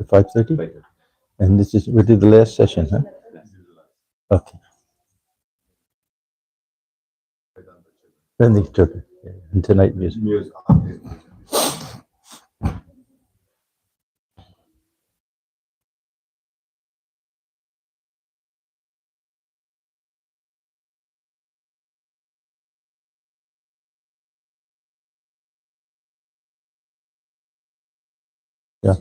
5:30? And we did the last session, huh? Okay. Then they took it. Yeah. And tonight music. Yeah.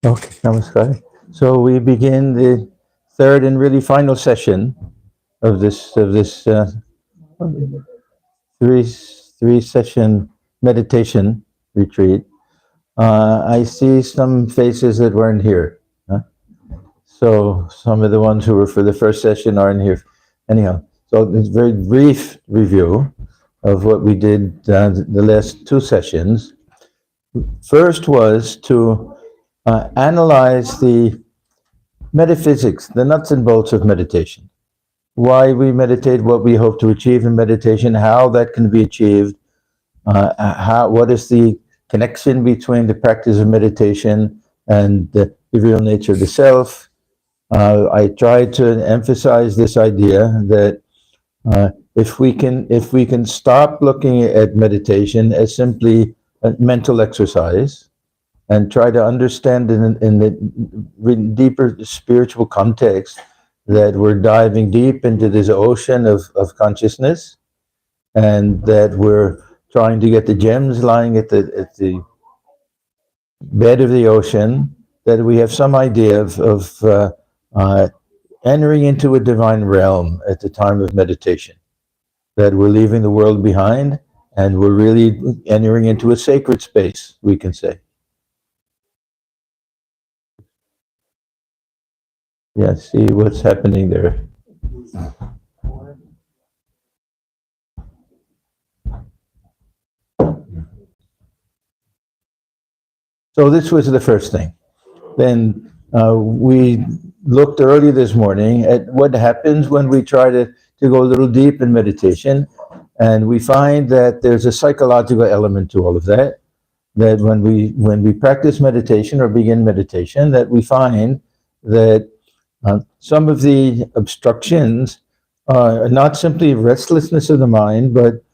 Okay, namaskar. So we begin the third and really final session of this three session meditation retreat. I see some faces that weren't here. Huh? So some of the ones who were for the first session aren't here. Anyhow, so it's a very brief review of what we did the last two sessions. First was to analyze the metaphysics, the nuts and bolts of meditation. Why we meditate, what we hope to achieve in meditation, how that can be achieved, what is the connection between the practice of meditation and the real nature of the self. I try to emphasize this idea that if we can stop looking at meditation as simply a mental exercise and try to understand in the deeper spiritual context that we're diving deep into this ocean of consciousness, and that we're trying to get the gems lying at the bed of the ocean, that we have some idea of entering into a divine realm at the time of meditation, that we're leaving the world behind and we're really entering into a sacred space, we can say. Yeah, see what's happening there. So this was the first thing. Then we looked early this morning at what happens when we try to go a little deep in meditation, and we find that there's a psychological element to all of that. That when we practice meditation or begin meditation, that we find that some of the obstructions are not simply restlessness of the mind, but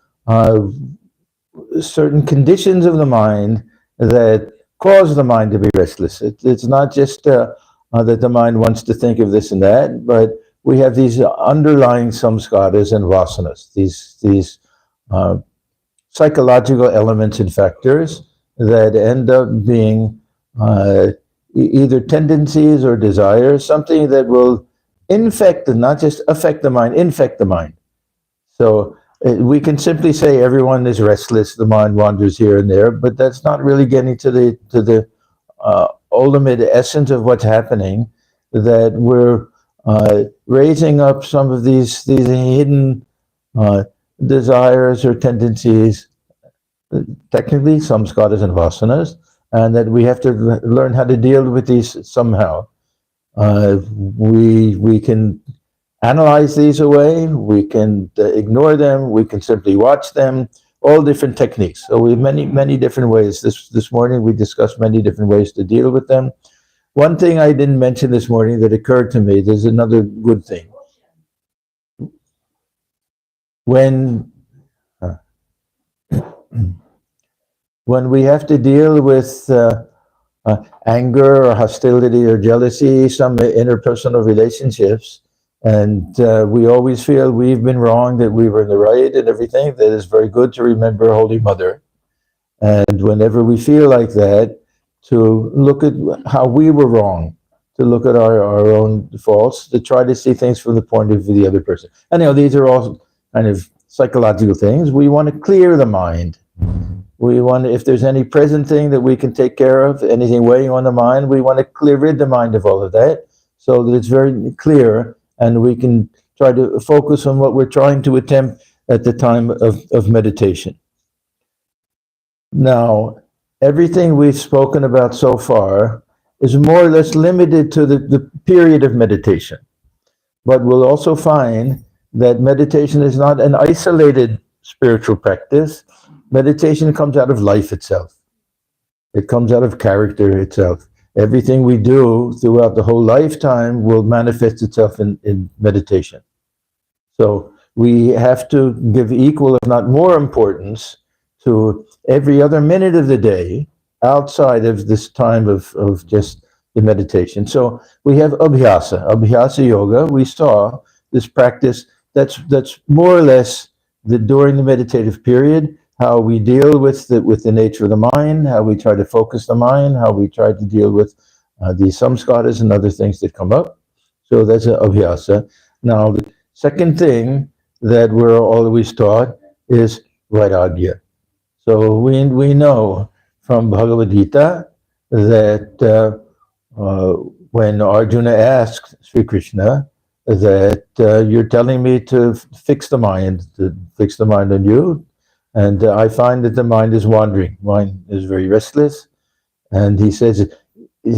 certain conditions of the mind that cause the mind to be restless. It's not just that the mind wants to think of this and that, but we have these underlying samskaras and vasanas, these psychological elements and factors that end up being either tendencies or desires, something that will infect and not just affect the mind, infect the mind. So we can simply say everyone is restless, the mind wanders here and there, but that's not really getting to the ultimate essence of what's happening, that we're raising up some of these hidden desires or tendencies, technically samskaras and vasanas, and that we have to learn how to deal with these somehow. We can analyze these away, we can ignore them, we can simply watch them, all different techniques. So we have many different ways. This morning we discussed many different ways to deal with them. One thing I didn't mention this morning that occurred to me, there's another good thing. When we have to deal with anger or hostility or jealousy, some interpersonal relationships, and we always feel we've been wrong, that we were in the right and everything, that is very good to remember Holy Mother. And whenever we feel like that, to look at how we were wrong, to look at our own faults, to try to see things from the point of view of the other person. And these are all kind of psychological things. We want to clear the mind. We want to, if there's any present thing that we can take care of, anything weighing on the mind, we want to rid the mind of all of that, so that it's very clear and we can try to focus on what we're trying to attempt at the time of meditation. Now, everything we've spoken about so far is more or less limited to the period of meditation. But we'll also find that meditation is not an isolated spiritual practice. Meditation comes out of life itself. It comes out of character itself. Everything we do throughout the whole lifetime will manifest itself in meditation. So we have to give equal, if not more, importance to every other minute of the day outside of this time of just the meditation. So we have abhyasa yoga. We saw this practice that's more or less during the meditative period, how we deal with the nature of the mind, how we try to focus the mind, how we try to deal with the samskaras and other things that come up. So that's an abhyasa. Now, the second thing that we're always taught is vairagya. So we know from Bhagavad Gita that when Arjuna asked Sri Krishna that you're telling me to fix the mind on you, and I find that the mind is wandering. Mind is very restless, and he says it's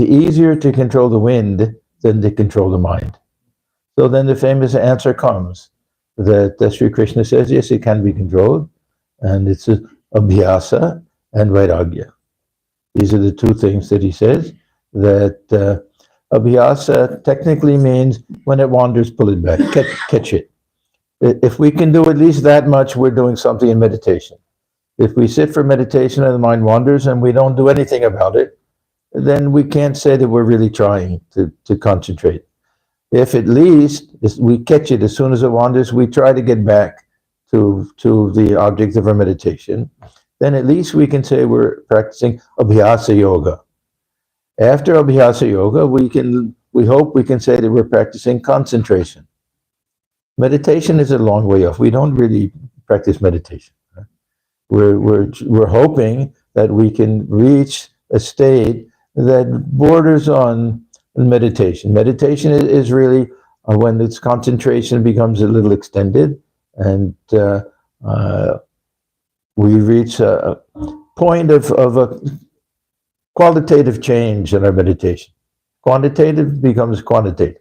easier to control the wind than to control the mind. So then the famous answer comes that Sri Krishna says, yes, it can be controlled, and it's abhyasa and vairagya. These are the two things that he says, that abhyasa technically means when it wanders, pull it back, catch it. If we can do at least that much, we're doing something in meditation. If we sit for meditation and the mind wanders and we don't do anything about it, then we can't say that we're really trying to concentrate. If at least we catch it as soon as it wanders, we try to get back to the object of our meditation, then at least we can say we're practicing abhyasa yoga. After abhyasa yoga, we hope we can say that we're practicing concentration. Meditation is a long way off. We don't really practice meditation. We're hoping that we can reach a state that borders on meditation. Meditation is really when its concentration becomes a little extended, and we reach a point of a qualitative change in our meditation. Quantitative becomes qualitative.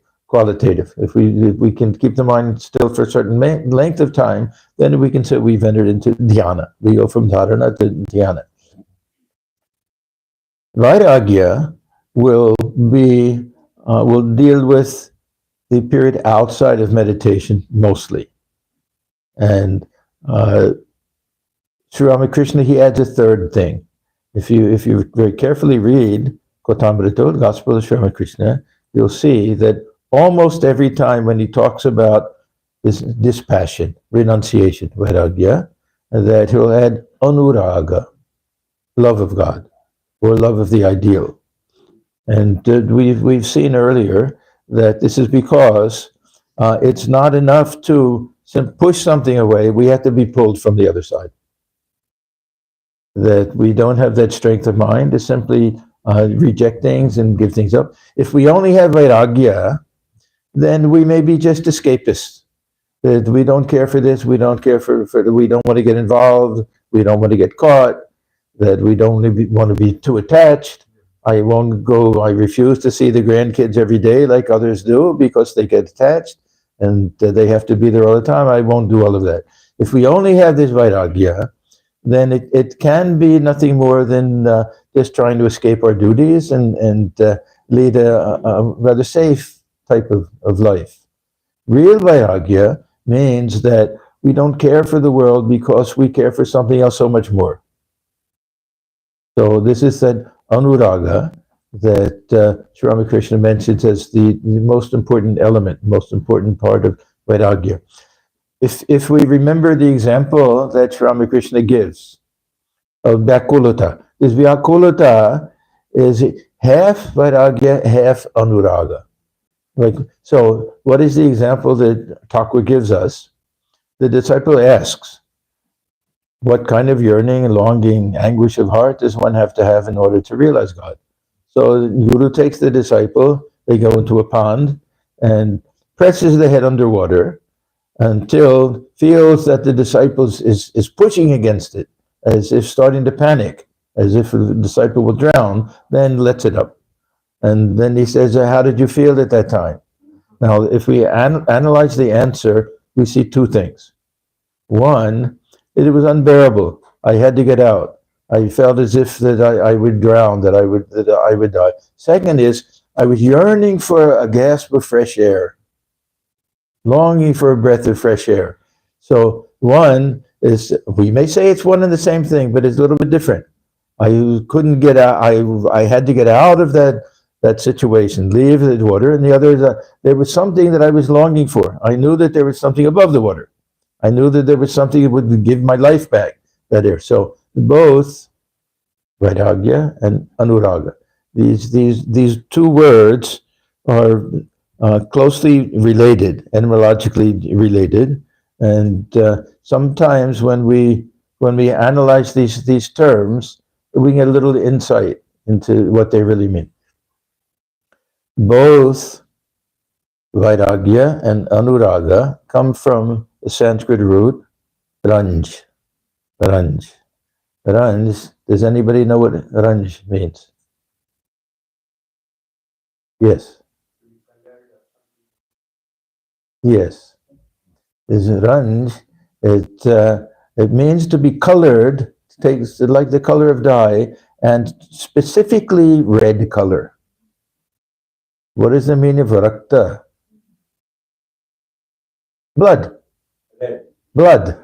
If we can keep the mind still for a certain length of time, then we can say we've entered into dhyana. We go from dharana to dhyana. Vairagya will deal with the period outside of meditation mostly. And Sri Ramakrishna, he adds a third thing. If you very carefully read Kotamrita, the Gospel of Sri Ramakrishna, you'll see that almost every time when he talks about this dispassion, renunciation, vairagya, that he'll add anuraga, love of God, or love of the ideal. And we've seen earlier that this is because it's not enough to push something away. We have to be pulled from the other side. That we don't have that strength of mind to simply reject things and give things up. If we only have vairagya, then we may be just escapists. That we don't care for this, we don't care for we don't want to get involved, we don't want to get caught, that we don't want to be too attached. I refuse to see the grandkids every day like others do because they get attached and they have to be there all the time. I won't do all of that. If we only have this vairagya, then it can be nothing more than just trying to escape our duties and lead a rather safe type of life. Real vairagya means that we don't care for the world because we care for something else so much more. So this is that anuraga that Sri Ramakrishna mentions as the most important element, most important part of vairagya. If we remember the example that Sri Ramakrishna gives of vyakulata, this vyakulata is half vairagya, half anuraga. So what is the example that Thakur gives us? The disciple asks, what kind of yearning, longing, anguish of heart does one have to have in order to realize God? So the Guru takes the disciple, they go into a pond and presses the head underwater until feels that the disciple is pushing against it, as if starting to panic, as if the disciple will drown, then lets it up. And then he says, how did you feel at that time? Now, if we analyze the answer we see two things. One, it was unbearable. I had to get out. I felt as if that I would drown, that I would die. Second is, I was yearning for a gasp of fresh air, longing for a breath of fresh air. So one is, we may say it's one and the same thing, but it's a little bit different. I couldn't get out. I had to get out of that situation, leave the water. And the other is there was something that I was longing for. I knew that there was something above the water. I knew that there was something that would give my life back, that air. So both Vairagya and Anuraga, these two words are closely related, etymologically related, and sometimes when we analyze these terms, we get a little insight into what they really mean. Both Vairagya and Anuraga come from the Sanskrit root ranj. Ranj. Ranj. Does anybody know what ranj means? Yes. Yes. Is ranj. It means to be colored. Takes like the color of dye, and specifically red color. What is the meaning of rakta? Blood. Blood.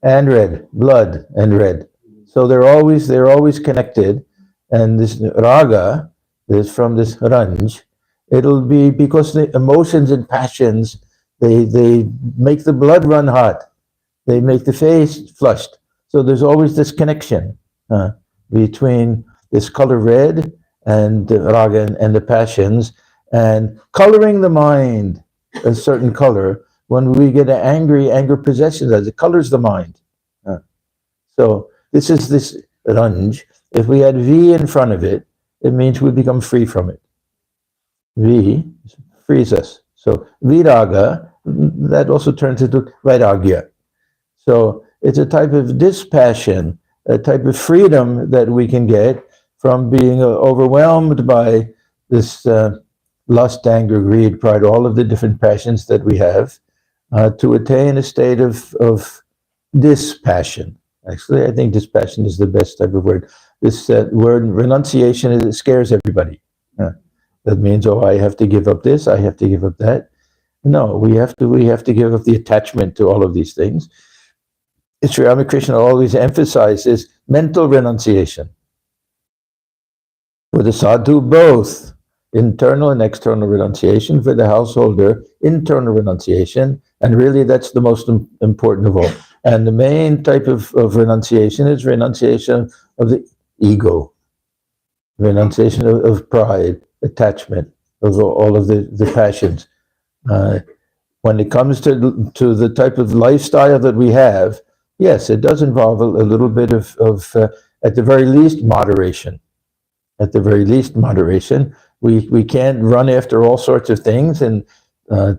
And red. Blood and red. So they're always connected. And this raga is from this ranj. It'll be because the emotions and passions, they make the blood run hot. They make the face flushed. So there's always this connection between this color red and the raga and the passions, and coloring the mind a certain color. When we get anger possessions us, it colors the mind. So this is this ranj. If we add V in front of it, it means we become free from it. V frees us. So viraga, that also turns into vairagya. So it's a type of dispassion, a type of freedom that we can get from being overwhelmed by this lust, anger, greed, pride, all of the different passions that we have, to attain a state of dispassion. Actually, I think dispassion is the best type of word. This word renunciation, it scares everybody. That means, oh, I have to give up this, I have to give up that. No, we have to give up the attachment to all of these things. Sri Ramakrishna always emphasizes mental renunciation. For the sadhu, both internal and external renunciation. For the householder, internal renunciation. And really, that's the most important of all. And the main type of renunciation is renunciation of the ego, renunciation of pride, attachment, of all of the passions. When it comes to the type of lifestyle that we have, yes, it does involve a little bit of at the very least, moderation. At the very least, moderation. We can't run after all sorts of things and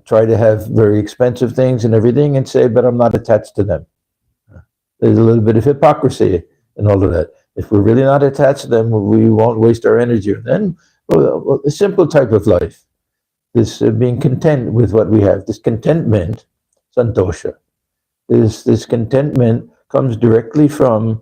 try to have very expensive things and everything and say, but I'm not attached to them. There's a little bit of hypocrisy and all of that. If we're really not attached to them, we won't waste our energy. Then, a simple type of life, this being content with what we have, this contentment, santosha. This contentment comes directly from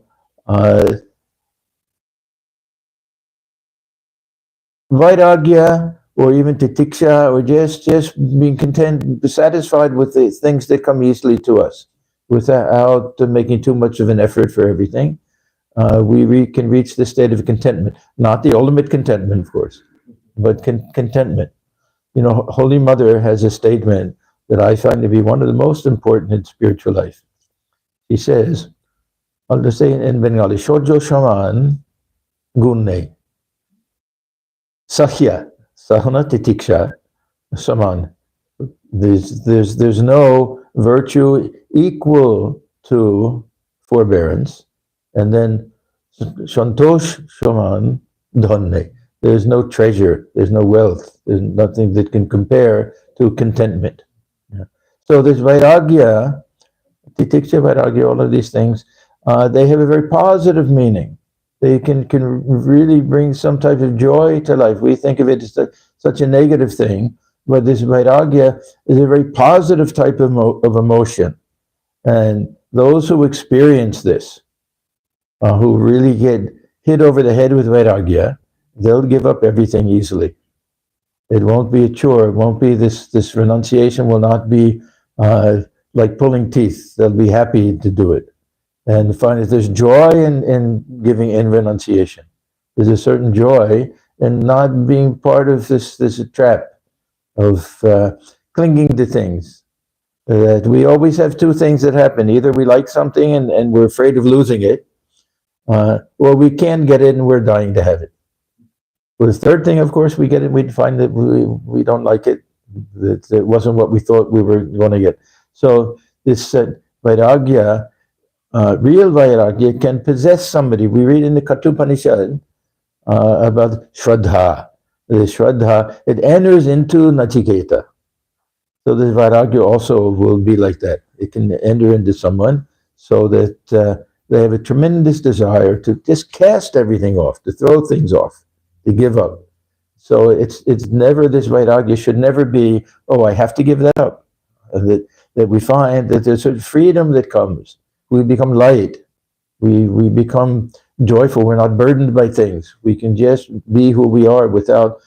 vairagya, or even titiksha, or just being content, satisfied with the things that come easily to us, without making too much of an effort for everything. We can reach the state of contentment, not the ultimate contentment, of course, but contentment. You know, Holy Mother has a statement that I find to be one of the most important in spiritual life. She says, I'll just say in Bengali, Shojo Shaman Gunne. Sahya, Sahana Titiksha, Saman. There's no virtue equal to forbearance. And then Santosh Shaman Dhanne. There's no treasure, there's no wealth, there's nothing that can compare to contentment. So there's vairagya, titiksha, vairagya, all of these things, they have a very positive meaning. They can really bring some type of joy to life. We think of it as such a negative thing, but this vairagya is a very positive type of emotion. And those who experience this, who really get hit over the head with vairagya, they'll give up everything easily. It won't be a chore. It won't be this renunciation will not be like pulling teeth. They'll be happy to do it. And find that there's joy in giving in renunciation. There's a certain joy in not being part of this trap of clinging to things. That we always have two things that happen. Either we like something and we're afraid of losing it, or we can't get it and we're dying to have it. Well, the third thing, of course, we get it, we find that we don't like it, that it wasn't what we thought we were going to get. So this vairagya, real vairagya, can possess somebody. We read in the Kathopanishad about Shraddha. The Shraddha, it enters into Nachiketa. So the vairagya also will be like that. It can enter into someone so that they have a tremendous desire to just cast everything off, to throw things off, to give up. So it's never, this vairagya should never be, oh, I have to give that up. That we find that there's a freedom that comes. We become light. We become joyful. We're not burdened by things. We can just be who we are without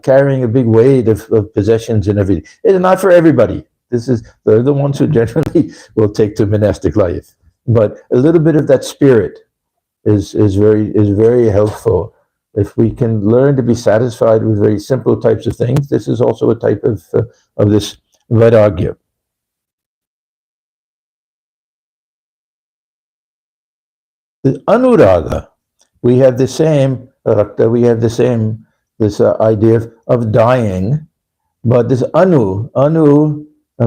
carrying a big weight of possessions and everything. It's not for everybody. They're the ones who generally will take to monastic life. But a little bit of that spirit is very helpful. If we can learn to be satisfied with very simple types of things, this is also a type of this vairagya. The anuraga, we have the same rakta, we have the same this idea of dying, but this anu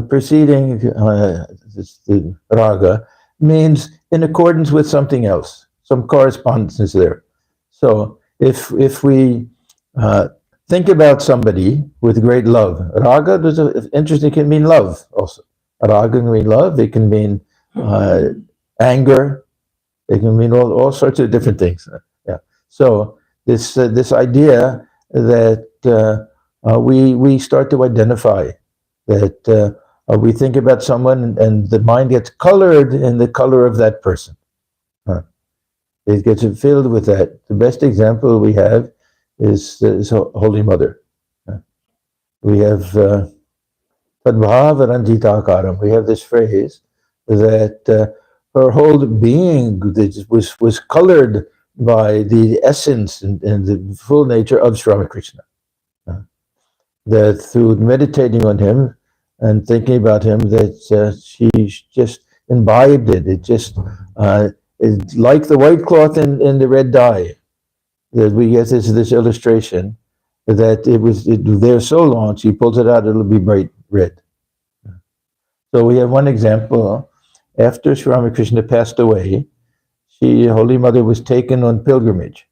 preceding the raga means in accordance with something else, some correspondence is there. So if we think about somebody with great love, raga, interesting, can mean love also. Raga can mean love, it can mean anger, it can mean all sorts of different things. Yeah. So this idea that we start to identify, that we think about someone and the mind gets colored in the color of that person. It gets filled with that. The best example we have is Holy Mother. We have Tadbhava Ranjitakaram. We have this phrase that her whole being was colored by the essence and the full nature of Sri Ramakrishna. That through meditating on him and thinking about him, that she just imbibed it. It just, it's like the white cloth in the red dye. That we get this illustration that it was there so long, she pulls it out, it'll be bright red. So we have one example. After Sri Ramakrishna passed away, Holy Mother was taken on pilgrimage.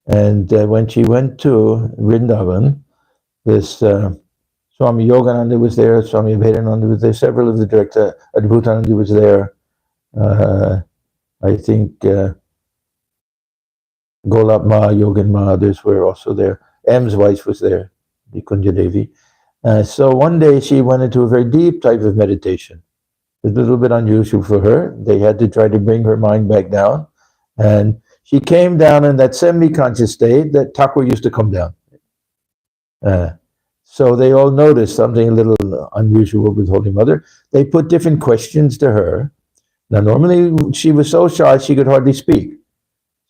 And when she went to Vrindavan, this Swami Yogananda was there, Swami Vedanta was there, several of the directors, Adbhutananda was there, I think Golap Ma, Yogan Ma, others were also there. M's wife was there, the Kunja Devi. So one day she went into a very deep type of meditation. It was a little bit unusual for her. They had to try to bring her mind back down. And she came down in that semi-conscious state that Thakur used to come down. So they all noticed something a little unusual with Holy Mother. They put different questions to her. Now, normally she was so shy she could hardly speak.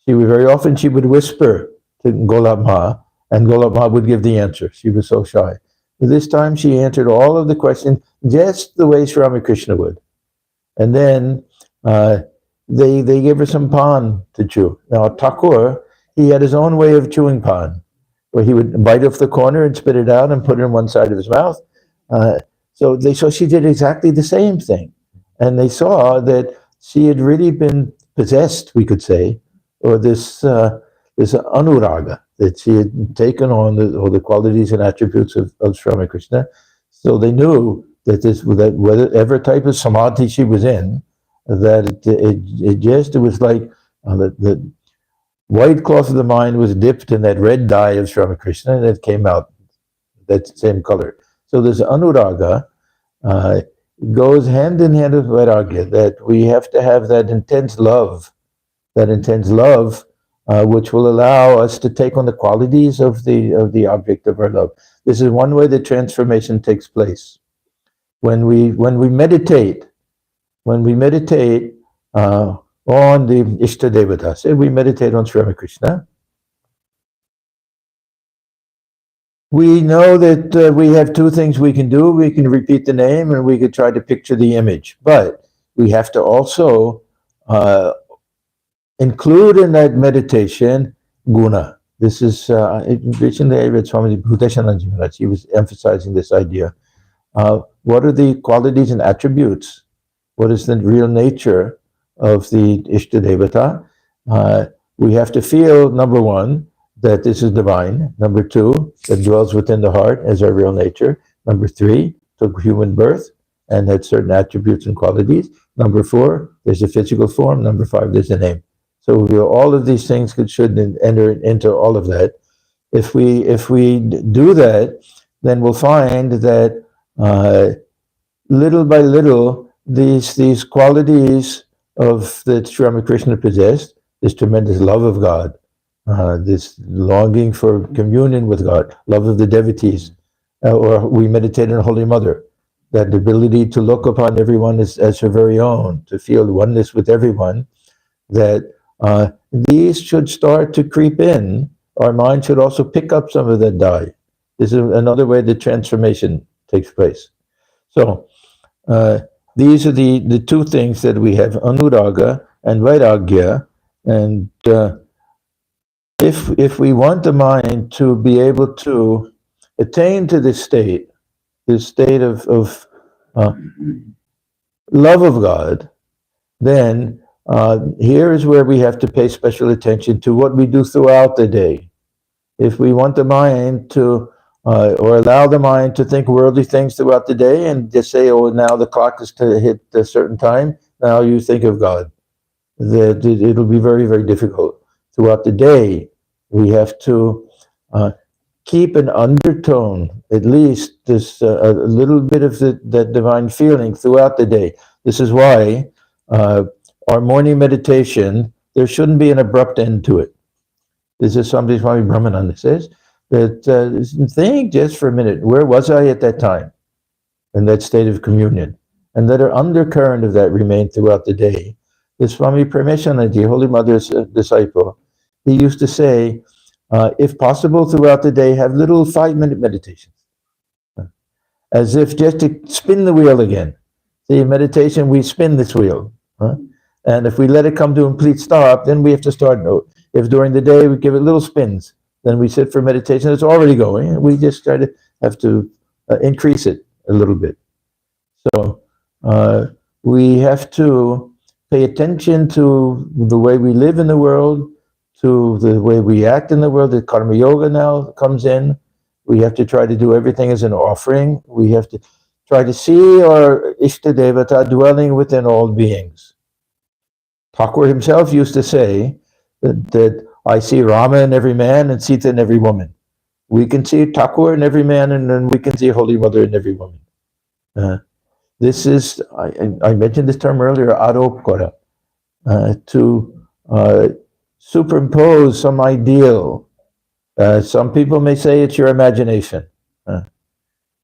Very often she would whisper to Golap Ma, and Golap Ma would give the answer. She was so shy. This time she answered all of the questions just the way Sri Ramakrishna would. And then they gave her some pan to chew. Now, Thakur, he had his own way of chewing pan, where he would bite off the corner and spit it out and put it in one side of his mouth. So she did exactly the same thing. And they saw that she had really been possessed, we could say, or this anuraga, that she had taken on all the qualities and attributes of Sri Ramakrishna. So they knew that whatever type of samadhi she was in, that it was like the white cloth of the mind was dipped in that red dye of Sri Ramakrishna, and it came out that same color. So this anuraga goes hand in hand with vairagya, that we have to have that intense love, which will allow us to take on the qualities of the object of our love. This is one way the transformation takes place. When we meditate, on the Ishta Devata, say we meditate on Sri Ramakrishna, we know that we have two things we can do. We can repeat the name and we could try to picture the image. But we have to also include in that meditation guna. This is, recently I read Swami Bhuteshanananda Maharaj. He was emphasizing this idea. What are the qualities and attributes? What is the real nature of the Ishta Devata? We have to feel, number one, that this is divine. Number two, that dwells within the heart as our real nature. Number three, took human birth and had certain attributes and qualities. Number four, there's a physical form. Number five, there's a name. So all of these things should enter into all of that. If we do that, then we'll find that little by little, these qualities of that Sri Ramakrishna possessed, this tremendous love of God, this longing for communion with God, love of the devotees, or we meditate on Holy Mother, that ability to look upon everyone as her very own, to feel oneness with everyone, that these should start to creep in. Our mind should also pick up some of that dye. This is another way the transformation takes place. So these are the two things that we have, anuraga and vairagya. And if we want the mind to be able to attain to this state of love of God, then here is where we have to pay special attention to what we do throughout the day. If we want the mind to, or allow the mind to think worldly things throughout the day and just say, oh, now the clock is to hit a certain time, now you think of God, that it'll be very, very difficult. Throughout the day, we have to keep an undertone, at least this a little bit of that divine feeling throughout the day. This is why our morning meditation, there shouldn't be an abrupt end to it. This is something Swami Brahmananda says, that think just for a minute, where was I at that time in that state of communion? And let an undercurrent of that remain throughout the day. The Swami Parameshanananda, Holy Mother's disciple, he used to say, if possible throughout the day, have little 5-minute meditations, as if just to spin the wheel again. See, in meditation, we spin this wheel. And if we let it come to a complete stop, then we have to start. If during the day we give it little spins, then we sit for meditation, it's already going, and we just have to increase it a little bit. So we have to pay attention to the way we live in the world, to the way we act in the world. The karma yoga now comes in. We have to try to do everything as an offering. We have to try to see our Ishta Devata dwelling within all beings. Thakur himself used to say that I see Rama in every man and Sita in every woman. We can see Thakur in every man, and then we can see Holy Mother in every woman. This is, I mentioned this term earlier, arop to superimpose some ideal. Some people may say it's your imagination.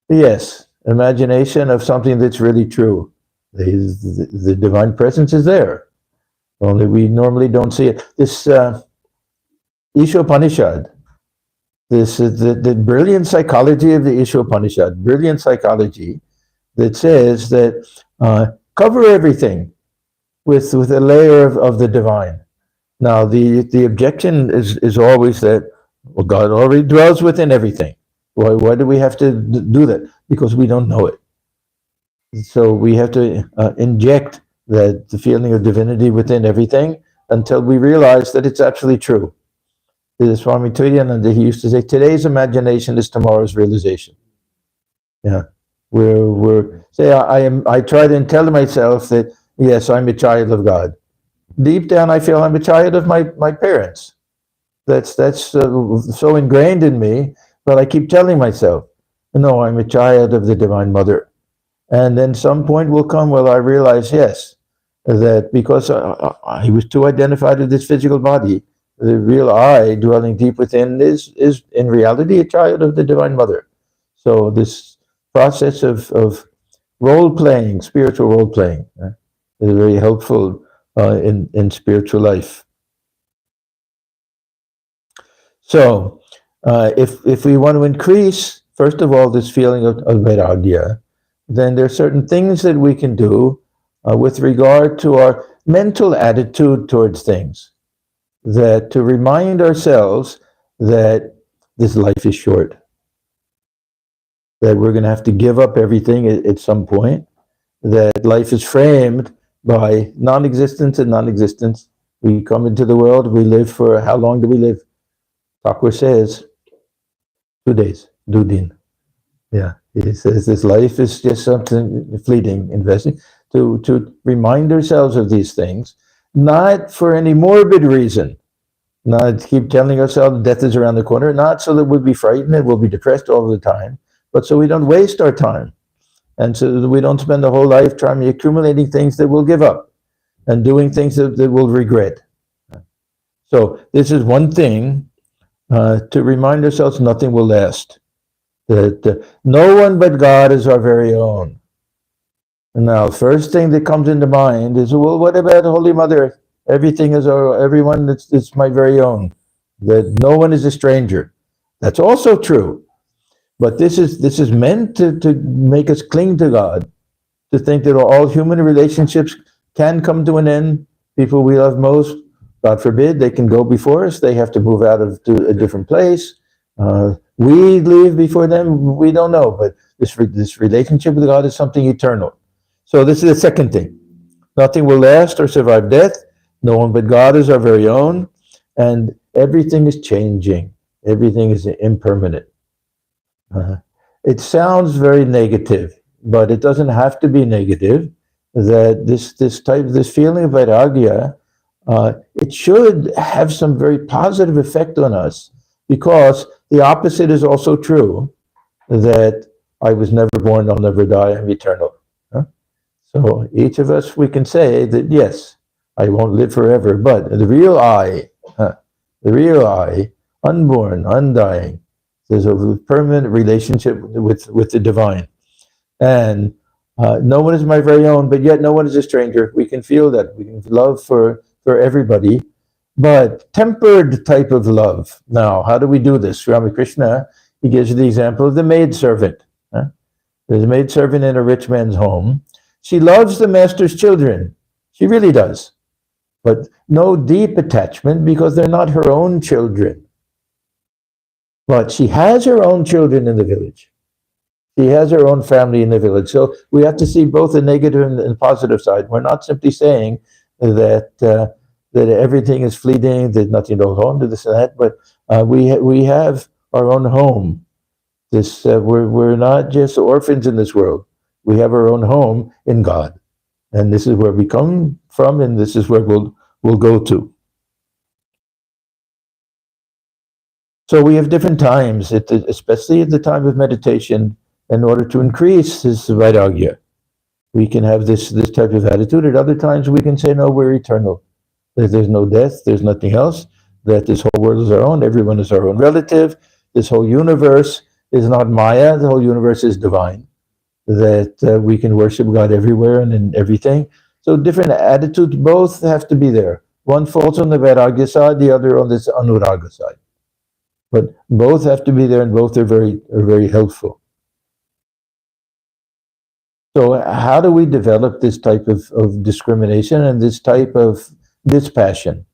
Yes, imagination of something that's really true. The divine presence is there. Only we normally don't see it. This Ishopanishad, this is the brilliant psychology of the Ishopanishad, brilliant psychology that says that cover everything with a layer of the divine. Now, the objection is always that, well, God already dwells within everything. Why do we have to do that? Because we don't know it. So we have to inject the feeling of divinity within everything until we realize that it's actually true. The Swami Atmajnananda, he used to say, today's imagination is tomorrow's realization. Yeah, I try to tell myself that, yes, I'm a child of God. Deep down, I feel I'm a child of my parents. That's so ingrained in me, but I keep telling myself. No, I'm a child of the Divine Mother. And then some point will come where I realize, yes, that because I was too identified with this physical body, the real I dwelling deep within is in reality a child of the Divine Mother. So this process of role playing, spiritual role playing, is very helpful in spiritual life. So if we want to increase, first of all, this feeling of vairagya, then there are certain things that we can do with regard to our mental attitude towards things, that to remind ourselves that this life is short, that we're going to have to give up everything at some point, that life is framed by non-existence and non-existence. We come into the world, we live for, how long do we live? Thakur says, 2 days, dudin. Yeah, he says this life is just something fleeting, investing, to remind ourselves of these things, not for any morbid reason, not keep telling ourselves death is around the corner, not so that we'll be frightened and we'll be depressed all the time, but so we don't waste our time. And so that we don't spend the whole life trying to accumulating things that we'll give up and doing things that we'll regret. So this is one thing, to remind ourselves nothing will last. That no one but God is our very own. And now, first thing that comes into mind is, well, what about Holy Mother? Everything is everyone it's my very own. That no one is a stranger. That's also true. But this is meant to make us cling to God, to think that all human relationships can come to an end. People we love most, God forbid, they can go before us. They have to move out to a different place. We leave before them. We don't know, but this relationship with God is something eternal. So this is the second thing. Nothing will last or survive death. No one but God is our very own, and everything is changing. Everything is impermanent. It sounds very negative, but it doesn't have to be negative. That this feeling of vairagya, it should have some very positive effect on us, because the opposite is also true. That I was never born, I'll never die, I'm eternal. So each of us, we can say that yes, I won't live forever, but the real I, unborn, undying, there's a permanent relationship with the divine. And no one is my very own, but yet no one is a stranger. We can feel that. We can love for everybody, but tempered type of love. Now, how do we do this? Ramakrishna, he gives the example of the maidservant. There's a maidservant in a rich man's home. She loves the master's children. She really does. But no deep attachment, because they're not her own children. But she has her own children in the village. She has her own family in the village. So we have to see both the negative and positive side. We're not simply saying that that everything is fleeting, there's nothing to hold on to, this and that, but we have our own home. We're not just orphans in this world. We have our own home in God, and this is where we come from, and this is where we'll go to. So we have different times, especially at the time of meditation, in order to increase this vairagya. We can have this type of attitude. At other times, we can say, no, we're eternal. There's no death. There's nothing else. That this whole world is our own. Everyone is our own relative. This whole universe is not Maya. The whole universe is divine. That we can worship God everywhere and in everything. So different attitudes, both have to be there. One falls on the vairagya side, the other on this anuraga side. But both have to be there, and both are very helpful. So how do we develop this type of discrimination and this type of dispassion?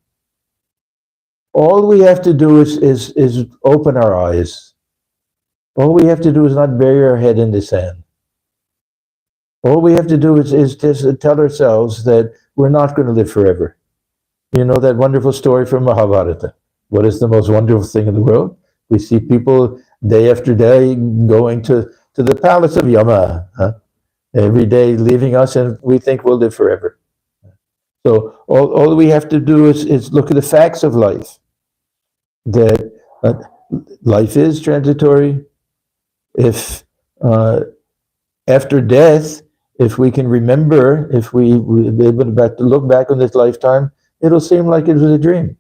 All we have to do is open our eyes. All we have to do is not bury our head in the sand. All we have to do is just tell ourselves that we're not going to live forever. You know that wonderful story from Mahabharata. What is the most wonderful thing in the world? We see people day after day going to the palace of Yama, every day leaving us, and we think we'll live forever. So all we have to do is look at the facts of life. That life is transitory. If uh, after death, if we can remember, if we be able to look back on this lifetime, it'll seem like it was a dream.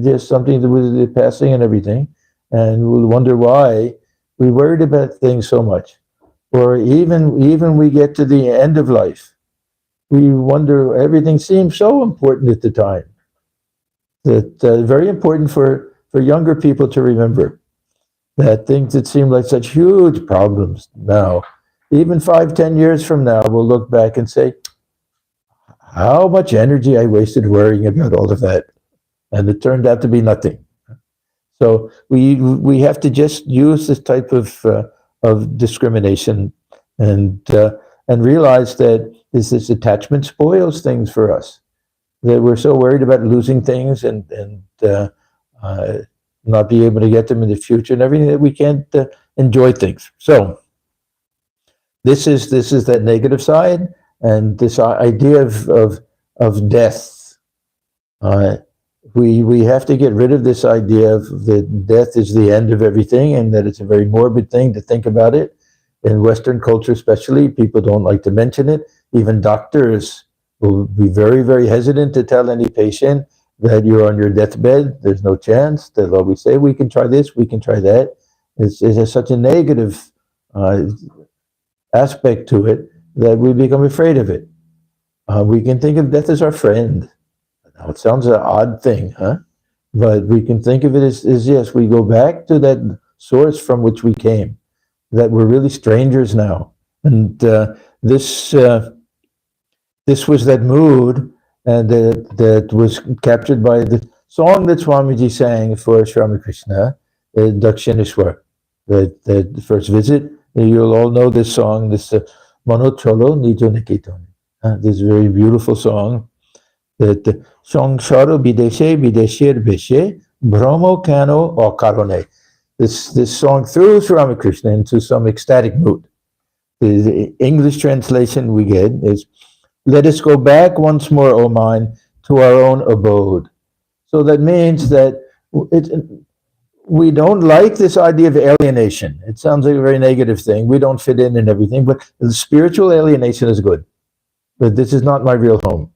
Just something that was passing and everything. And we'll wonder why we worried about things so much. Or even we get to the end of life, we wonder, everything seems so important at the time. That very important for younger people to remember, that things that seem like such huge problems now, even 5, 10 years from now, we'll look back and say, how much energy I wasted worrying about all of that. And it turned out to be nothing. So we have to just use this type of discrimination and realize that this attachment spoils things for us. That we're so worried about losing things and not be able to get them in the future and everything, that we can't enjoy things. So this is that negative side, and this idea of death. We have to get rid of this idea of that death is the end of everything, and that it's a very morbid thing to think about it. In Western culture especially, people don't like to mention it. Even doctors will be very, very hesitant to tell any patient that you're on your deathbed. There's no chance. They'll always say, we can try this, we can try that. It's such a negative aspect to it that we become afraid of it. We can think of death as our friend. Now, it sounds an odd thing, huh? But we can think of it as yes, we go back to that source from which we came, that we're really strangers now. And this was that mood, and that was captured by the song that Swamiji sang for Sri Ramakrishna, Dakshineshwar, that first visit. You'll all know this song, this Mano Cholo Nijo Nikitone. This very beautiful song, that Songsharo Bideshe Bideshir Beshe Brahmo Kano or Karone. This song threw Sri Ramakrishna into some ecstatic mood. The English translation we get is, let us go back once more, O mind, to our own abode. So that means that we don't like this idea of alienation. It sounds like a very negative thing. We don't fit in and everything, but the spiritual alienation is good. But this is not my real home.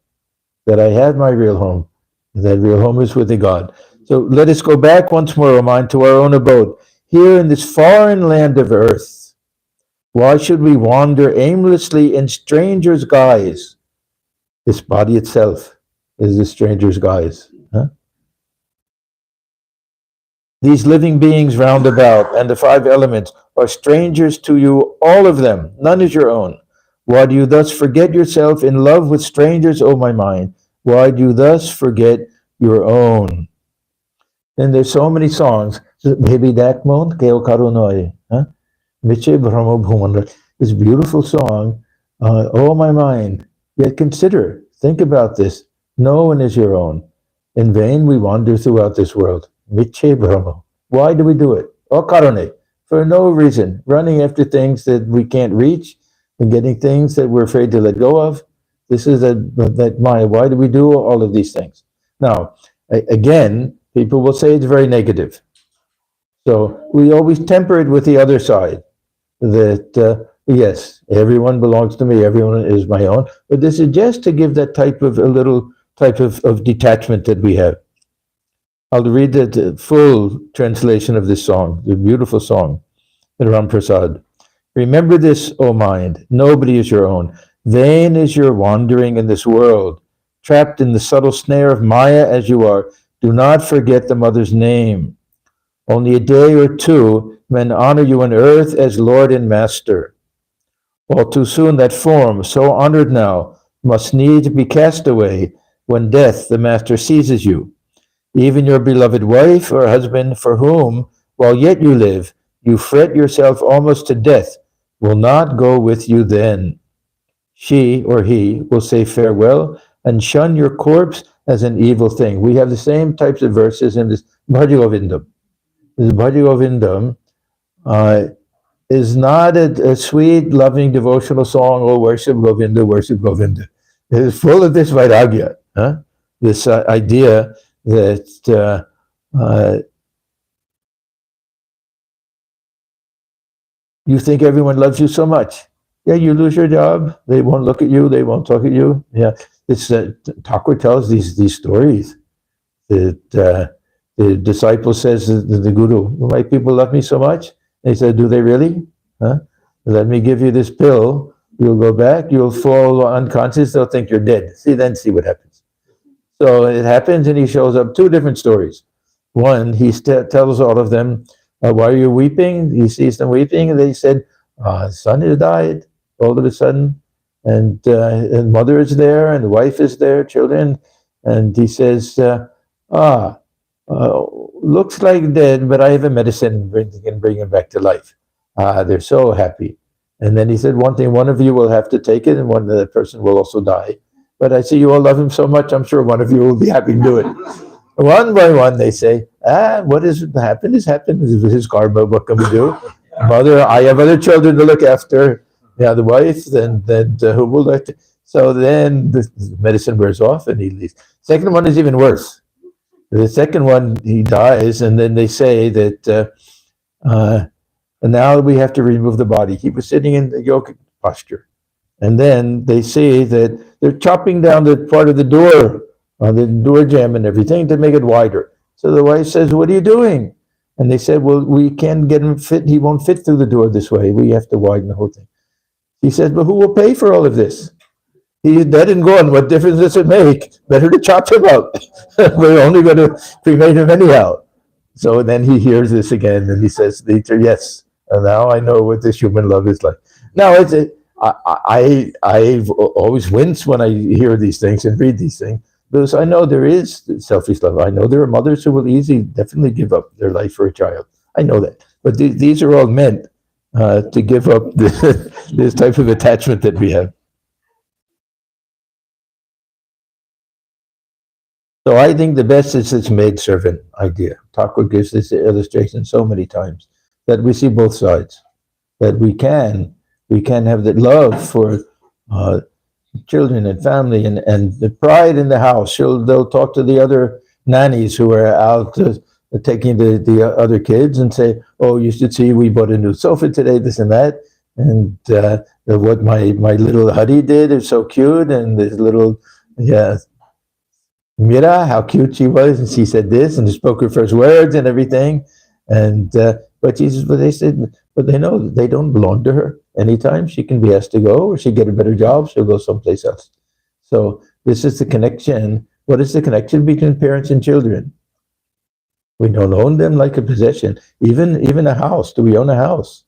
That I have my real home. That real home is with the God. So let us go back once more, O mind, to our own abode. Here in this foreign land of earth, why should we wander aimlessly in strangers' guise? This body itself is the stranger's guise. Huh? These living beings round about and the 5 elements are strangers to you, all of them. None is your own. Why do you thus forget yourself in love with strangers, O my mind? Why do you thus forget your own? And there's so many songs. Maybe that mon keo karunoi. Miche brahmo bhuman. This beautiful song. Oh my mind. Yet consider, think about this. No one is your own. In vain we wander throughout this world. Miche brahmo. Why do we do it? O karune. For no reason. Running after things that we can't reach and getting things that we're afraid to let go of. This is that Maya. Why do we do all of these things? Now, again, people will say it's very negative. So we always temper it with the other side. That, yes, everyone belongs to me, everyone is my own. But this is just to give that type of, a little type of detachment that we have. I'll read the full translation of this song, the beautiful song, Ram Prasad. Remember this, O mind, nobody is your own. Vain is your wandering in this world. Trapped in the subtle snare of Maya as you are, do not forget the mother's name. Only a day or two, men honor you on earth as Lord and Master. All too soon that form, so honored now, must need be cast away when death, the Master, seizes you. Even your beloved wife or husband, for whom, while yet you live, you fret yourself almost to death, will not go with you then. She or he will say farewell and shun your corpse as an evil thing. We have the same types of verses in this Bhaja Govindam. This Bhaja Govindam is not a sweet, loving, devotional song, oh, worship Govinda, worship Govinda. It is full of this vairagya, this idea that You think everyone loves you so much. Yeah, you lose your job. They won't look at you. They won't talk at you. Yeah, it's Thakur tells these stories that the disciple says to the guru, "Why people love me so much?" They said, "Do they really? Huh? Let me give you this pill. You'll go back. You'll fall unconscious. They'll think you're dead. See what happens." So it happens, and he shows up. Two different stories. One, he tells all of them, "Why are you weeping?" He sees them weeping, and they said, "Son has died all of a sudden, and mother is there, and the wife is there, children." And he says, "Ah, looks like dead, but I have a medicine can bring him back to life." They're so happy. And then he said, "One thing, one of you will have to take it, and one other person will also die. But I see you all love him so much, I'm sure one of you will be happy to do it." One by one, they say, what has happened is happened. This is his karma. What can we do? Mother, I have other children to look after. Yeah, the wife, then who will let? So then the medicine wears off and he leaves. Second one is even worse. The second one, he dies, and then they say that and now we have to remove the body. He was sitting in the yoga posture. And then they say that they're chopping down the part of the door jamb and everything to make it wider. So the wife says, "What are you doing?" And they said, "Well, we can't get him fit. He won't fit through the door this way. We have to widen the whole thing." He says, "But who will pay for all of this? He's dead and gone. What difference does it make? Better to chop him up. We're only going to cremate him anyhow." So then he hears this again, and he says, "Yes, and now I know what this human love is like." Now, I've always wince when I hear these things and read these things, because I know there is selfish love. I know there are mothers who will definitely give up their life for a child. I know that. But these are all meant to give up this type of attachment that we have. So I think the best is this maidservant idea. Thakur gives this illustration so many times that we see both sides. That we can have the love for children and family and the pride in the house. They'll talk to the other nannies who are out taking the other kids and say, "Oh, you should see, we bought a new sofa today, this and that. And what my little Hari did is so cute. And this little, yeah, Mira, how cute she was. And she said this and spoke her first words and everything." And but they said, but they know they don't belong to her. Anytime she can be asked to go, or she get a better job, she'll go someplace else. So this is the connection. What is the connection between parents and children? We don't own them like a possession. Even a house. Do we own a house?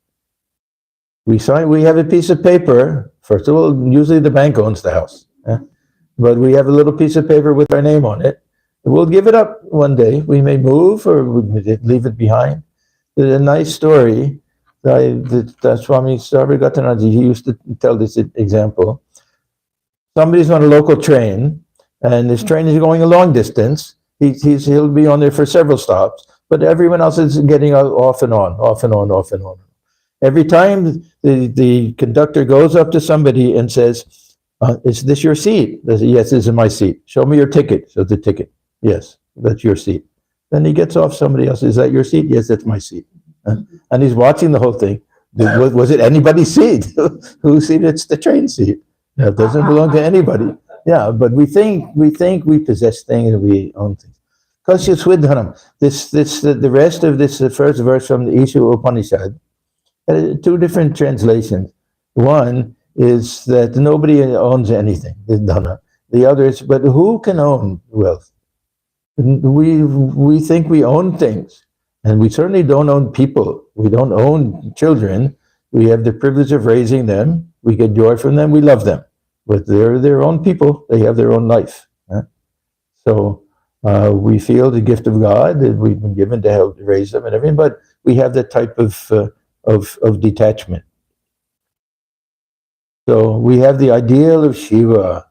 We have a piece of paper. First of all, usually the bank owns the house. But we have a little piece of paper with our name on it. We'll give it up one day. We may move or leave it behind. There's a nice story that Swami Ramakrishna, he used to tell this example. Somebody's on a local train, and this train is going a long distance. He'll be on there for several stops, but everyone else is getting off and on, off and on, off and on. Every time the conductor goes up to somebody and says, "Is this your seat?" They say, "Yes, this is my seat." "Show me your ticket." So the ticket. "Yes, that's your seat." Then he gets off, somebody else, "Is that your seat?" "Yes, that's my seat." And he's watching the whole thing. Was it anybody's seat? Whose seat? It's the train seat. No, it doesn't belong to anybody. Yeah, but we think we possess things and we own things. The rest of this, the first verse from the Isha Upanishad, two different translations. One is that nobody owns anything, the other is, but who can own wealth? We think we own things, and we certainly don't own people. We don't own children. We have the privilege of raising them. We get joy from them. We love them, but they're their own people. They have their own life. So we feel the gift of God that we've been given to help raise them and everything, but we have that type of detachment. So we have the ideal of Shiva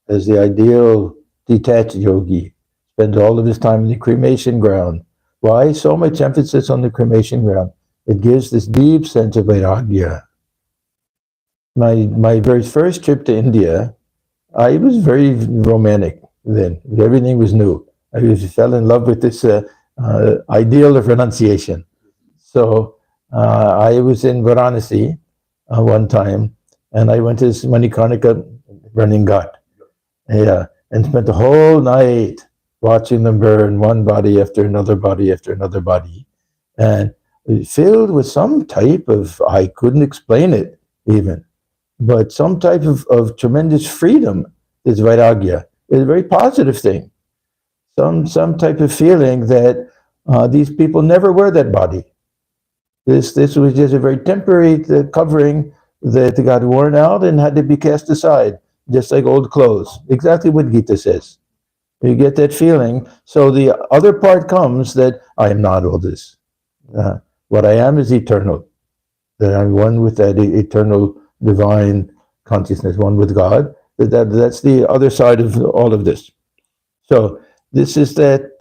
as the ideal detached yogi. Spends all of his time in the cremation ground. Why so much emphasis on the cremation ground? It gives this deep sense of vairagya. My very first trip to India, I was very romantic then. Everything was new. I fell in love with this ideal of renunciation. So I was in Varanasi one time, and I went to this Manikarnika running ghat. Yeah, and spent the whole night watching them burn one body after another body after another body, and filled with some type of, I couldn't explain it even, but some type of tremendous freedom. Is vairagya. It's a very positive thing. Some type of feeling that these people never were that body. This was just a very temporary covering that got worn out and had to be cast aside, just like old clothes. Exactly what Gita says. You get that feeling. So the other part comes that I am not all this. What I am is eternal. That I'm one with that eternal divine consciousness, one with God. That's the other side of all of this. So this is that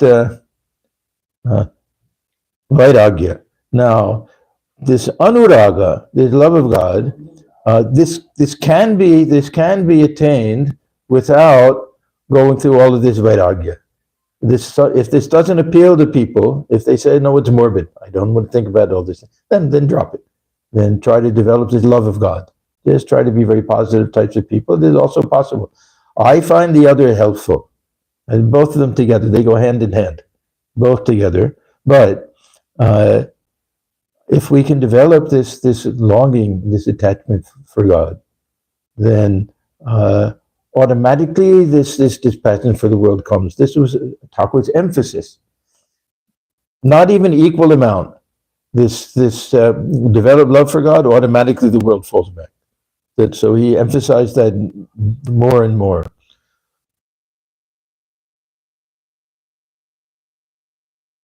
vairagya. Now, this anuraga, this love of God, this can be attained without going through all of this vairagya. If this doesn't appeal to people, if they say no, it's morbid, I don't want to think about all this, then drop it. Then try to develop this love of God. Just try to be very positive types of people. This is also possible. I find the other helpful, and both of them together, they go hand in hand, both together. But if we can develop this longing, this attachment for God, then automatically this passion for the world comes. This was Thakur's emphasis. Not even equal amount. This developed love for God, automatically the world falls back. So he emphasized that more and more.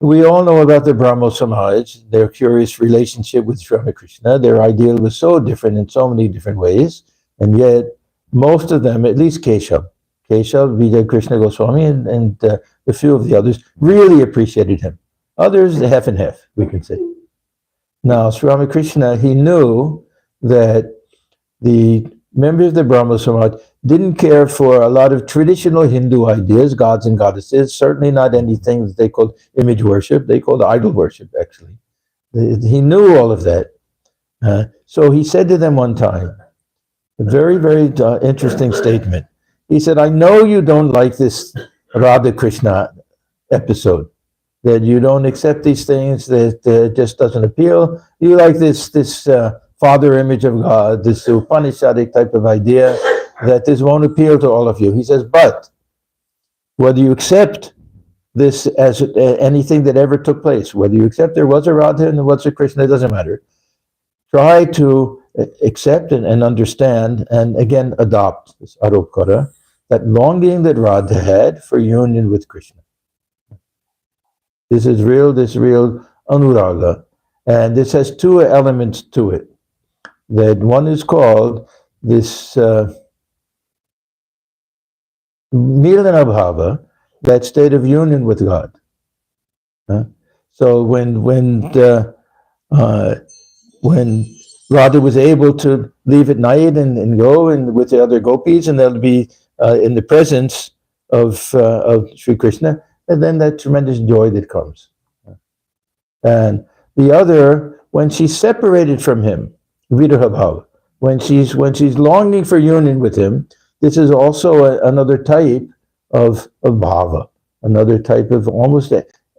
We all know about the Brahmo Samaj, their curious relationship with Ramakrishna. Their ideal was so different in so many different ways, and yet most of them, at least Keshav, Vijay Krishna Goswami, and a few of the others, really appreciated him. Others, half and half, we can say. Now, Sri Ramakrishna, he knew that the members of the Brahmo Samaj didn't care for a lot of traditional Hindu ideas, gods and goddesses, certainly not anything that they called image worship. They called idol worship, actually. He knew all of that. So he said to them one time, a very, very interesting statement. He said, I know you don't like this Radha Krishna episode, that you don't accept these things, that just doesn't appeal. You like this father image of God, this Upanishadic type of idea, that this won't appeal to all of you. He says, but whether you accept this as anything that ever took place, whether you accept there was a Radha and there was a Krishna, it doesn't matter. Try to accept and understand, and again, adopt this aropkara, that longing that Radha had for union with Krishna. This real anuraga. And this has two elements to it. That one is called this milana bhava, that state of union with God. So when Radha was able to leave at night and go and with the other gopis, and they'll be in the presence of Sri Krishna, and then that tremendous joy that comes. And the other, when she's separated from him, viraha bhava, when she's longing for union with him, this is also another type of bhava, another type of almost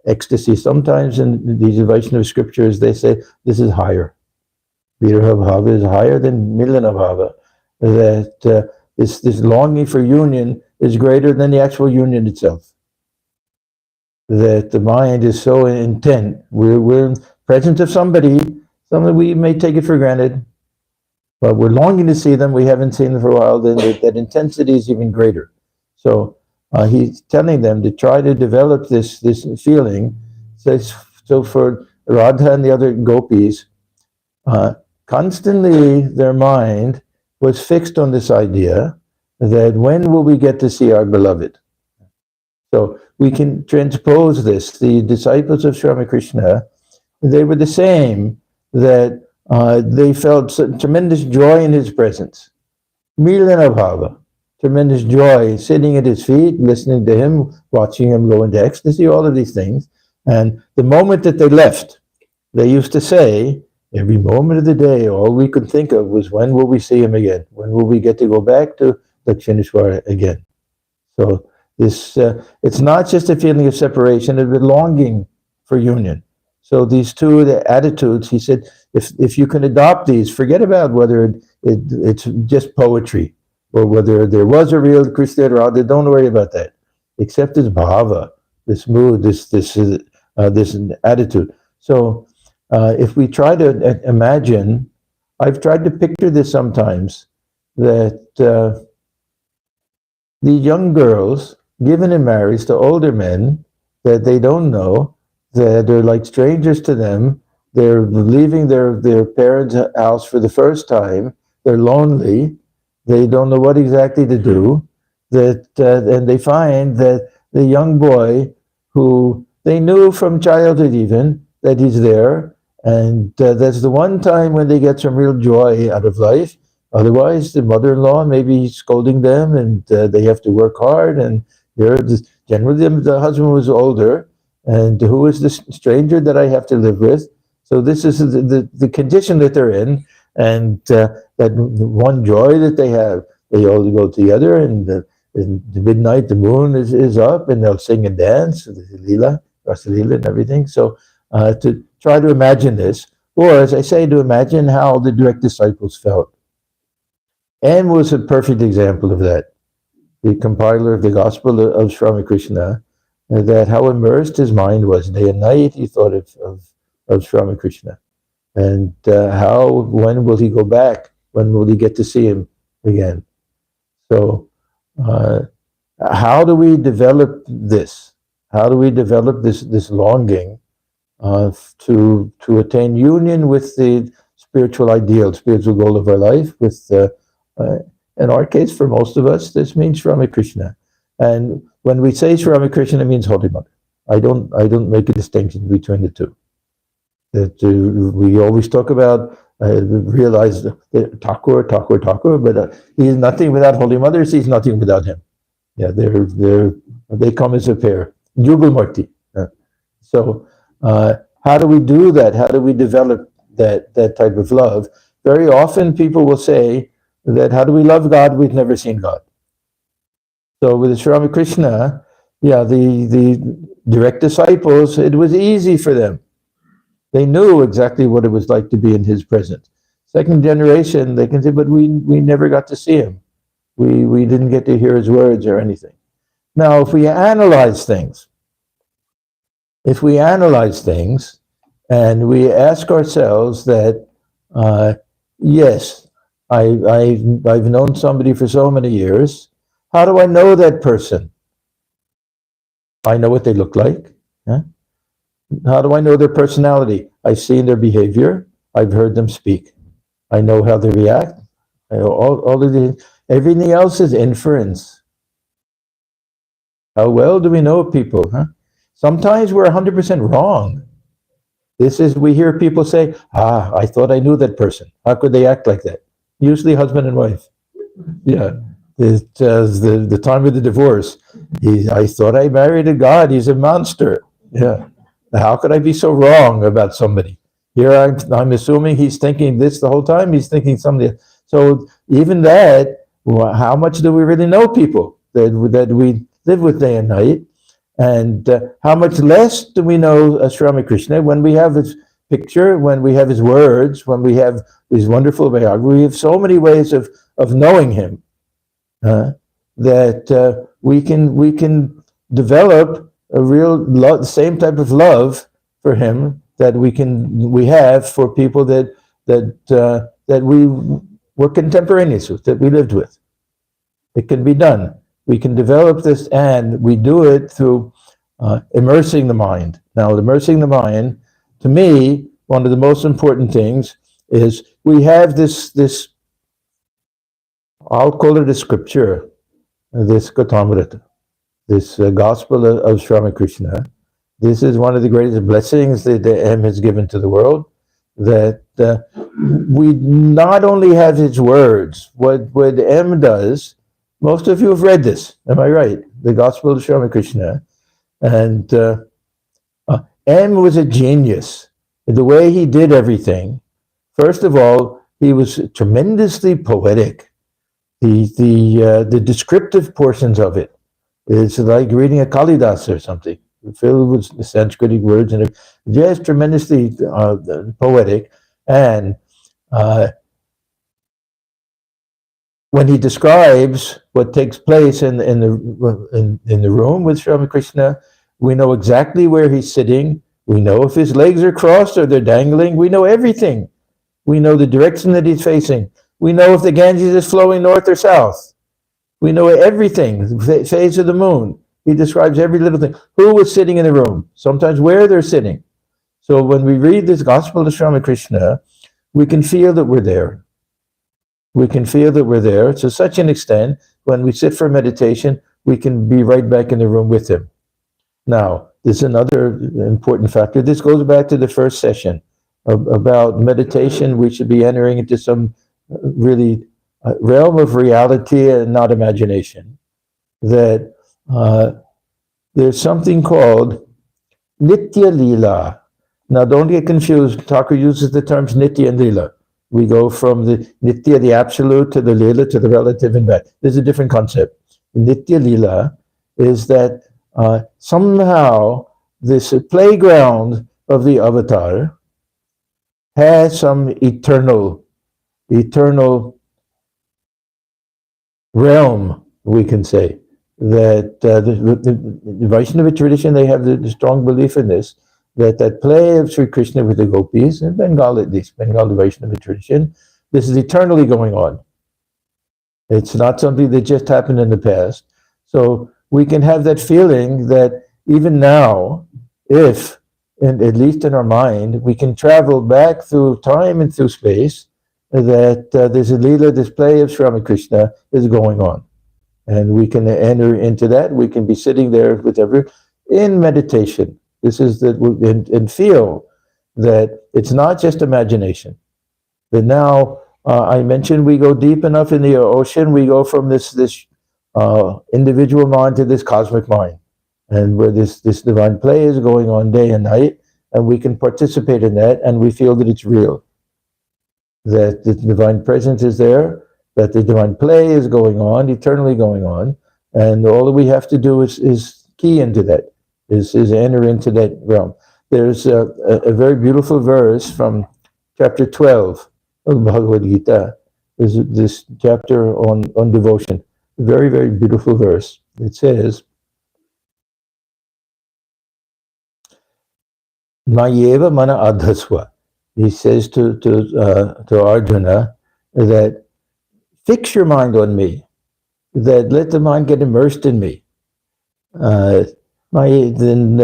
ecstasy. Sometimes in these Vaishnava scriptures, they say this is higher. Viraha bhava is higher than milana bhava. That this longing for union is greater than the actual union itself. That the mind is so intent. We're in presence of somebody we may take it for granted, but we're longing to see them. We haven't seen them for a while. Then that intensity is even greater. So he's telling them to try to develop this feeling. So for Radha and the other gopis, constantly their mind was fixed on this idea that when will we get to see our beloved? So we can transpose this. The disciples of Sri Ramakrishna, they were the same, that they felt tremendous joy in his presence. Milana bhava, tremendous joy, sitting at his feet, listening to him, watching him go into ecstasy, all of these things. And the moment that they left, they used to say, Every moment of the day, all we could think of was, when will we see him again? When will we get to go back to Dakshineshwara again? So this, it's not just a feeling of separation, it's a longing for union. So these two attitudes, he said, if you can adopt these, forget about whether it's just poetry or whether there was a real Krishna or Radha. Don't worry about that. Accept this bhava, this mood, this attitude. So if we try to imagine, I've tried to picture this sometimes, that the young girls given in marriage to older men that they don't know, that are like strangers to them. They're leaving their parents' house for the first time. They're lonely. They don't know what exactly to do. And they find that the young boy, who they knew from childhood even that he's there, and that's the one time when they get some real joy out of life. Otherwise, the mother-in-law may be scolding them, and they have to work hard. And generally, the husband was older, and who is this stranger that I have to live with? So this is the condition that they're in, and that one joy that they have. They all go together, and in the midnight, the moon is up, and they'll sing and dance, Lila, Rasa Lila, and everything. So to try to imagine this, or as I say, to imagine how the direct disciples felt. And was a perfect example of that. The compiler of the Gospel of Sri Ramakrishna, that how immersed his mind was day and night. He thought of Sri Ramakrishna, and when will he go back? When will he get to see him again? So, how do we develop this? How do we develop this longing to attain union with the spiritual ideal, spiritual goal of our life? With in our case, for most of us, this means Sri Ramakrishna. And when we say Sri Ramakrishna, it means Holy Mother. I don't make a distinction between the two. That we always talk about, realize that Thakur, but he is nothing without Holy Mother. He's nothing without him. Yeah, they come as a pair. Yugal Murti. So how do we do that? How do we develop that type of love? Very often people will say that, how do we love God? We've never seen God. So with Sri Ramakrishna, the direct disciples, it was easy for them. They knew exactly what it was like to be in his presence. Second generation, they can say, but we never got to see him. We didn't get to hear his words or anything. Now, if we analyze things, and we ask ourselves that, yes, I've known somebody for so many years. How do I know that person? I know what they look like. Huh? How do I know their personality? I've seen their behavior. I've heard them speak. I know how they react. I know all of everything else is inference. How well do we know people? Huh? Sometimes we're 100% wrong. We hear people say, I thought I knew that person. How could they act like that? Usually husband and wife. Yeah. The time of the divorce. I thought I married a god. He's a monster. Yeah. How could I be so wrong about somebody? Here I'm assuming he's thinking this the whole time. He's thinking something. So even that, how much do we really know people that we live with day and night? And how much less do we know Sri Ramakrishna when we have his picture, when we have his words, when we have his wonderful biography? We have so many ways of knowing him that we can develop a real same type of love for him that we have for people that we were contemporaneous with, that we lived with. It can be done. We can develop this, and we do it through immersing the mind. Now, immersing the mind, to me, one of the most important things is we have this I'll call it a scripture, this Gautamrita, this Gospel of Sri Ramakrishna. This is one of the greatest blessings that M has given to the world, that we not only have his words, what M does. Most of you have read this, am I right? The Gospel of Sri Ramakrishna. And M was a genius. The way he did everything First of all, he was tremendously poetic. The descriptive portions of it, it's like reading a Kalidas or something, filled with Sanskritic words, and just tremendously poetic. And when he describes what takes place in the room with Sri Ramakrishna, we know exactly where he's sitting. We know if his legs are crossed or they're dangling. We know everything. We know the direction that he's facing. We know if the Ganges is flowing north or south. We know everything, the phase of the moon. He describes every little thing. Who was sitting in the room? Sometimes where they're sitting. So when we read this Gospel of Sri Ramakrishna, we can feel that we're there. We can feel that we're there to such an extent, when we sit for meditation, we can be right back in the room with him. Now, there's another important factor. This goes back to the first session about meditation. We should be entering into some really realm of reality and not imagination. That there's something called Nitya Leela. Now, don't get confused. Thakur uses the terms Nitya and Leela. We go from the Nitya, the absolute, to the Leela, to the relative and back. There's a different concept. Nitya Leela is that somehow this playground of the avatar has some eternal realm, we can say. That the Vaishnava tradition, they have the strong belief in this, that play of Sri Krishna with the gopis, in Bengal at least, Bengal, the Vaishnava tradition, this is eternally going on. It's not something that just happened in the past. So we can have that feeling that even now, if, and at least in our mind, we can travel back through time and through space, that there's a Leela, this play of Sri Ramakrishna is going on. And we can enter into that. We can be sitting there with in meditation. This is that, and feel that it's not just imagination. That now, I mentioned we go deep enough in the ocean, we go from this individual mind to this cosmic mind, and where this divine play is going on day and night, and we can participate in that, and we feel that it's real. That the divine presence is there, that the divine play is going on, eternally going on, and all that we have to do is key into that, is enter into that realm. There's a very beautiful verse from chapter 12 of Bhagavad Gita. There's this chapter on devotion. Very, very beautiful verse. It says, Mayeva mana adhasva. He says to Arjuna that fix your mind on me, that let the mind get immersed in me. Maya buddhim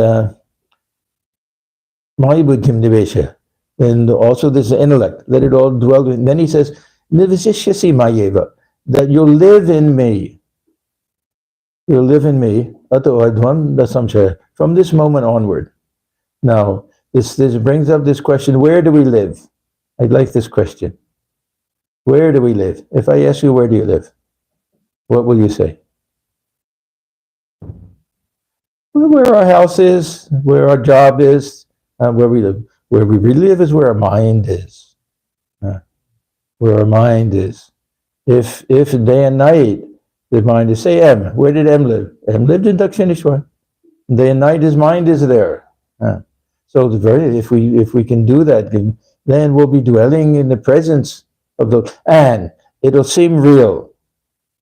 nivesha. And also this intellect, let it all dwell in. Then he says, Nivasishyasi mayeva, that you'll live in me. You'll live in me. Ato advam dasamshaya. From this moment onward. Now, this brings up this question, where do we live? I'd like this question. Where do we live? If I ask you, where do you live? What will you say? Well, where our house is, where our job is, where we live. Where we really live is where our mind is. Where our mind is. If day and night the mind is, say M, where did M live? M lived in Dakshineshwar. Day and night his mind is there. So if we can do that, then we'll be dwelling in the presence of the, and it'll seem real.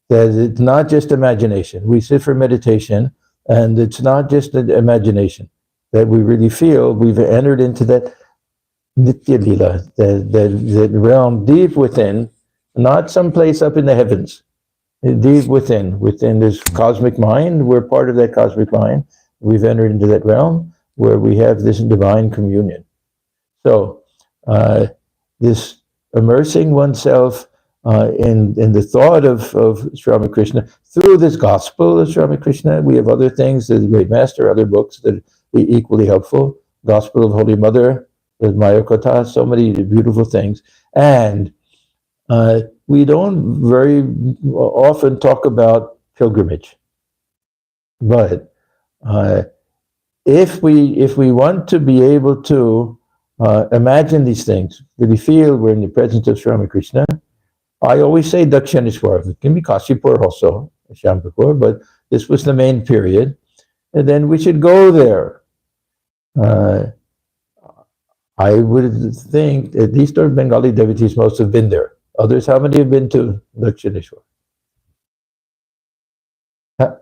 That it's not just imagination. We sit for meditation, and it's not just an imagination. That we really feel we've entered into that Nitya Lila, that realm deep within, not someplace up in the heavens. Deep within this cosmic mind. We're part of that cosmic mind. We've entered into that realm where we have this divine communion. So this immersing oneself in the thought of Sri Ramakrishna through this gospel of Sri Ramakrishna. We have other things, the Great Master, other books that are equally helpful. Gospel of Holy Mother, there's Mayakotha, so many beautiful things. And we don't very often talk about pilgrimage. But if we want to be able to imagine these things. Really feel we're in the presence of Sri Ramakrishna. I always say Dakshineshwar. It can be Kashipur also, Shampur, but this was the main period. And then we should go there. I would think at least our Bengali devotees most have been there. Others, how many have been to Dakshineshwar?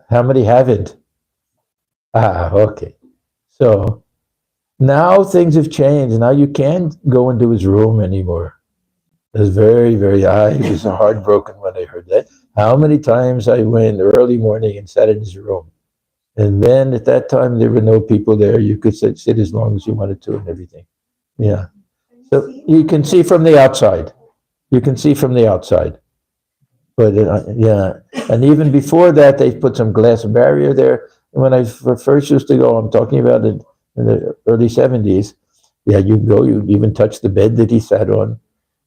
How many haven't? Okay. So now things have changed. Now you can't go into his room anymore. It was very, I was heartbroken when I heard that. How many times I went early morning and sat in his room. And then at that time, there were no people there. You could sit as long as you wanted to and everything. Yeah. So you can see from the outside. You can see from the outside. But yeah. And even before that, they put some glass barrier there. And when I first used to go, I'm talking about it in the early 70s. Yeah, you go, you even touch the bed that he sat on.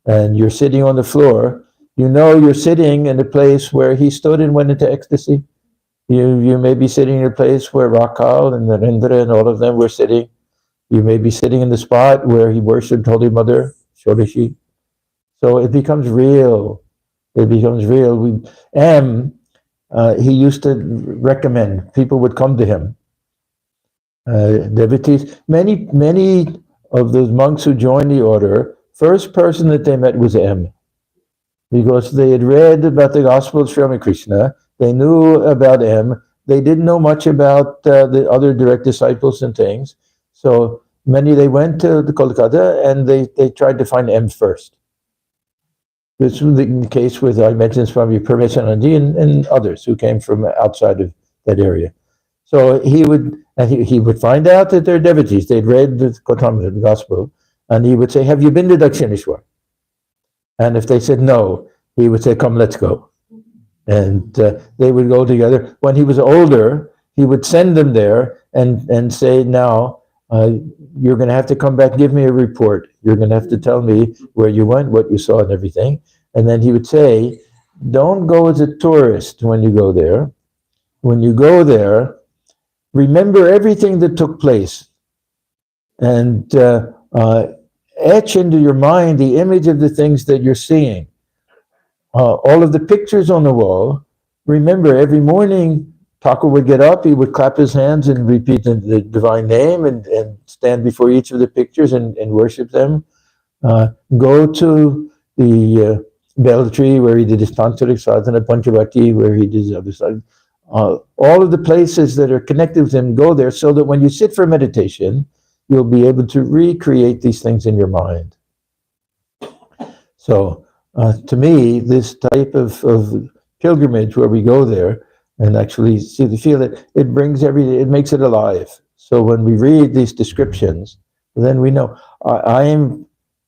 And you're sitting on the floor. You know you're sitting in a place where he stood and went into ecstasy. You may be sitting in a place where Rakal and Narendra and all of them were sitting. You may be sitting in the spot where he worshipped Holy Mother, Shodashi. So it becomes real. It becomes real. He used to recommend, people would come to him. Devotees, many of those monks who joined the order, first person that they met was M. Because they had read about the Gospel of Sri Ramakrishna, they knew about M, they didn't know much about the other direct disciples and things. So they went to the Kolkata and they tried to find M first. This was the case with, I mentioned Swami Atmajnananda and others who came from outside of that area. So he would find out that they're devotees. They'd read the Gospel, and he would say, "Have you been to Dakshineshwar?" And if they said no, he would say, "Come, let's go." And they would go together. When he was older, he would send them there and say, "Now, you're going to have to come back, give me a report. You're going to have to tell me where you went, what you saw, and everything." And then he would say, "Don't go as a tourist when you go there. When you go there, remember everything that took place and etch into your mind the image of the things that you're seeing. All of the pictures on the wall, remember every morning Thakur would get up, he would clap his hands and repeat the divine name and stand before each of the pictures and worship them. Go to the Bell Tree where he did his Tantric Sadhana, Panchavati where he did his other side. All of the places that are connected with him, go there so that when you sit for meditation, you'll be able to recreate these things in your mind." So to me, this type of pilgrimage where we go there and actually feel it, it makes it alive. So when we read these descriptions, then we know. I am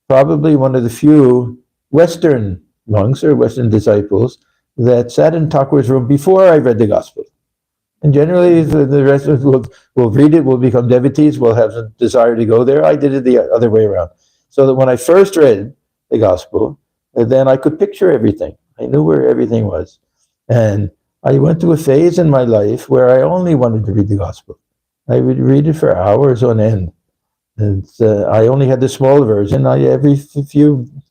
probably one of the few Western monks or Western disciples that sat in Thakur's room before I read the Gospel. And generally, the rest of us will read it, will become devotees, will have a desire to go there. I did it the other way around. So that when I first read the Gospel, then I could picture everything. I knew where everything was. And I went through a phase in my life where I only wanted to read the Gospel. I would read it for hours on end. And I only had the small version. Every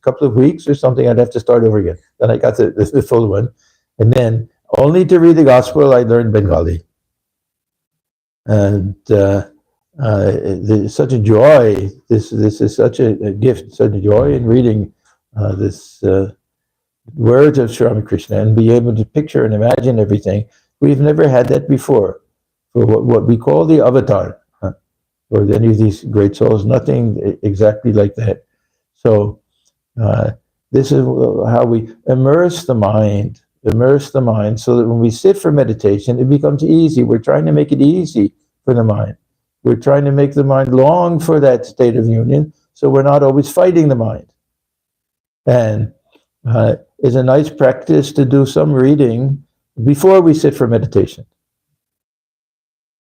couple of weeks or something, I'd have to start over again. Then I got the full one. And then, only to read the Gospel, I learned Bengali. And such a joy. This is such a gift, such a joy in reading this words of Sri Ramakrishna and be able to picture and imagine everything. We've never had that before. For what we call the avatar, or any of these great souls, nothing exactly like that. So this is how we immerse the mind so that when we sit for meditation, it becomes easy. We're trying to make it easy for the mind. We're trying to make the mind long for that state of union, so we're not always fighting the mind. And it's a nice practice to do some reading before we sit for meditation.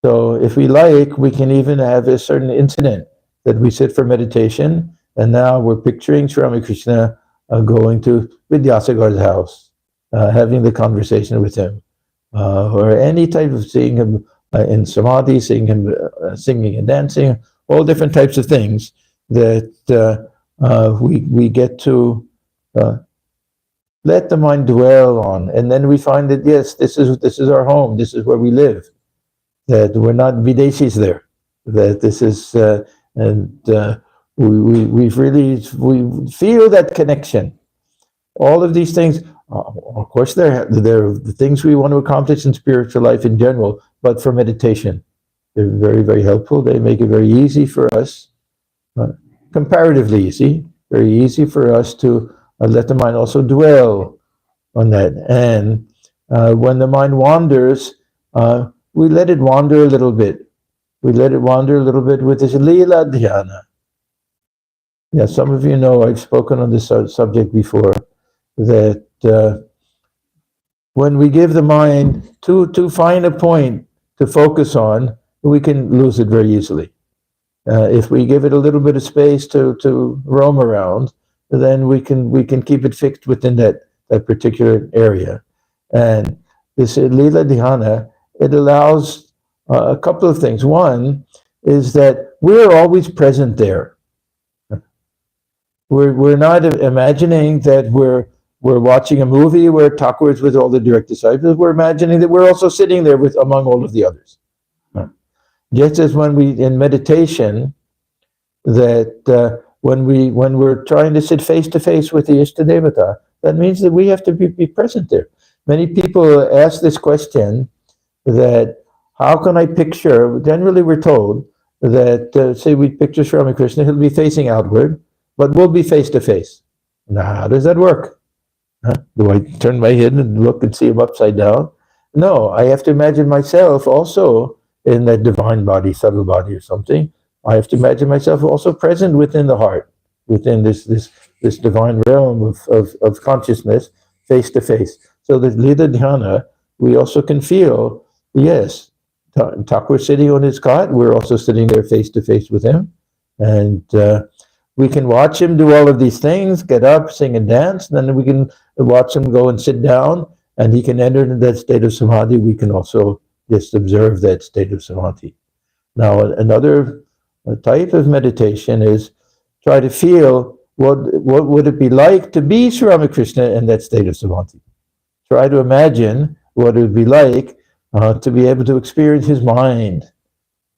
So if we like, we can even have a certain incident that we sit for meditation, and now we're picturing Sri Ramakrishna going to Vidyasagar's house, having the conversation with him, or any type of seeing him in samadhi, seeing him singing and dancing, all different types of things. that we get to let the mind dwell on, and then we find that yes, this is our home, this is where we live, that we're not Videshis there, that this is and we feel that connection. All of these things, of course, they're the things we want to accomplish in spiritual life in general, but for meditation, they're very, very helpful. They make it very easy for us, comparatively easy, very easy for us to let the mind also dwell on that. And when the mind wanders, we let it wander a little bit. We let it wander a little bit with this lila dhyana. Yeah, some of you know I've spoken on this subject before, that when we give the mind too fine a point to focus on, we can lose it very easily. If we give it a little bit of space to roam around, then we can keep it fixed within that particular area. And this lila dhyana, it allows a couple of things. One is that we're always present there. We're not imagining that we're watching a movie where Thakur is with all the direct disciples. We're imagining that we're also sitting there with among all of the others. Just as when we in meditation, that when we're trying to sit face to face with the Ishtadevata, that means that we have to be present there. Many people ask this question, that how can I picture? Generally, we're told that say we picture Sri Ramakrishna, he'll be facing outward, but we'll be face to face. Now, how does that work? Do I turn my head and look and see him upside down? No, I have to imagine myself also in that divine body, subtle body or something. I have to imagine myself also present within the heart, within this divine realm of consciousness, face to face. So the Lila Dhyana, we also can feel, yes, Thakur sitting on his cot, we're also sitting there face to face with him. And we can watch him do all of these things, get up, sing and dance, and then we can watch him go and sit down, and he can enter into that state of samadhi. We can also just observe that state of samadhi. Now, another type of meditation is try to feel what would it be like to be Sri Ramakrishna in that state of samadhi. Try to imagine what it would be like to be able to experience his mind,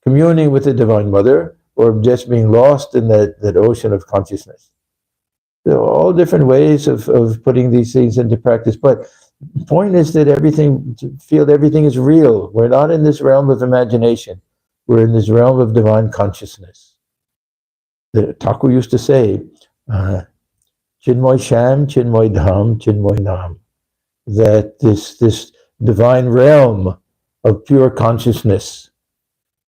communing with the Divine Mother, or just being lost in that ocean of consciousness. There are all different ways of putting these things into practice, but the point is that feel everything is real. We're not in this realm of imagination. We're in this realm of divine consciousness. The Thakur used to say, Chinmoy Sham, Chinmoy Dham, Chinmoy Nam, that this divine realm of pure consciousness,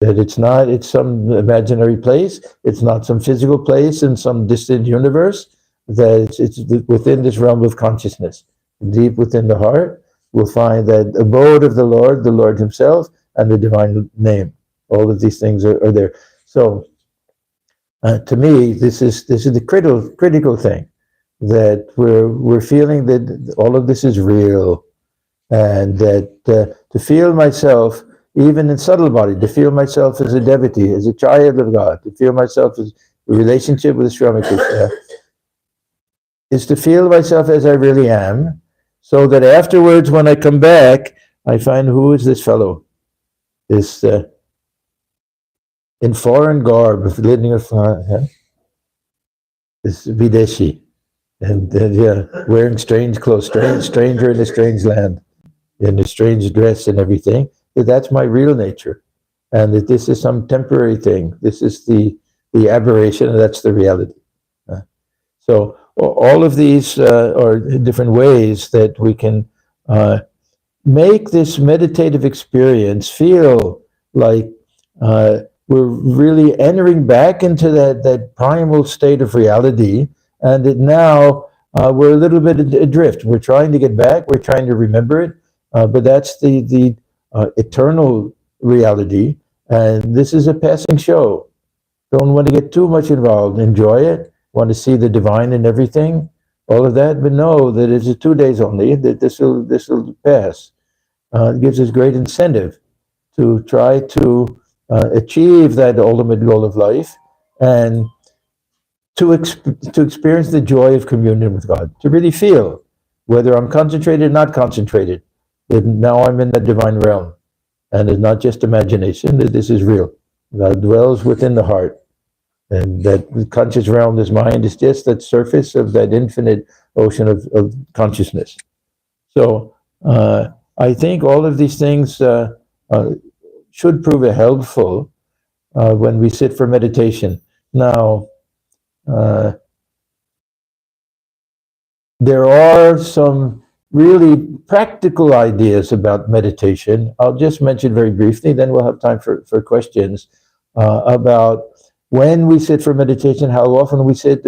that it's some imaginary place, it's not some physical place in some distant universe, that it's within this realm of consciousness. Deep within the heart, we'll find that abode of the Lord himself, and the divine name. All of these things are there. So, to me, this is the critical thing, that we're feeling that all of this is real, and that to feel myself, even in subtle body, to feel myself as a devotee, as a child of God, to feel myself as a relationship with Sri Ramakrishna, is to feel myself as I really am, so that afterwards, when I come back, I find, who is this fellow? This in foreign garb, living this Videshi, and wearing strange clothes, stranger in a strange land, in a strange dress and everything. That's my real nature, and that this is some temporary thing. This is the aberration, and that's the reality. So all of these are different ways that we can make this meditative experience feel like we're really entering back into that primal state of reality, and that now we're a little bit adrift. We're trying to get back, we're trying to remember it, but that's the eternal reality, and this is a passing show. Don't want to get too much involved. Enjoy it, want to see the divine in everything, all of that, but know that it's 2 days only, that this will pass. It gives us great incentive to try to achieve that ultimate goal of life, and to experience the joy of communion with God, to really feel whether I'm concentrated or not concentrated, that now I'm in the divine realm. And it's not just imagination, that this is real. God dwells within the heart. And that conscious realm, this mind, is just that surface of that infinite ocean of consciousness. So I think all of these things should prove helpful when we sit for meditation. Now, there are some really practical ideas about meditation. I'll just mention very briefly, then we'll have time for questions about when we sit for meditation, how often we sit.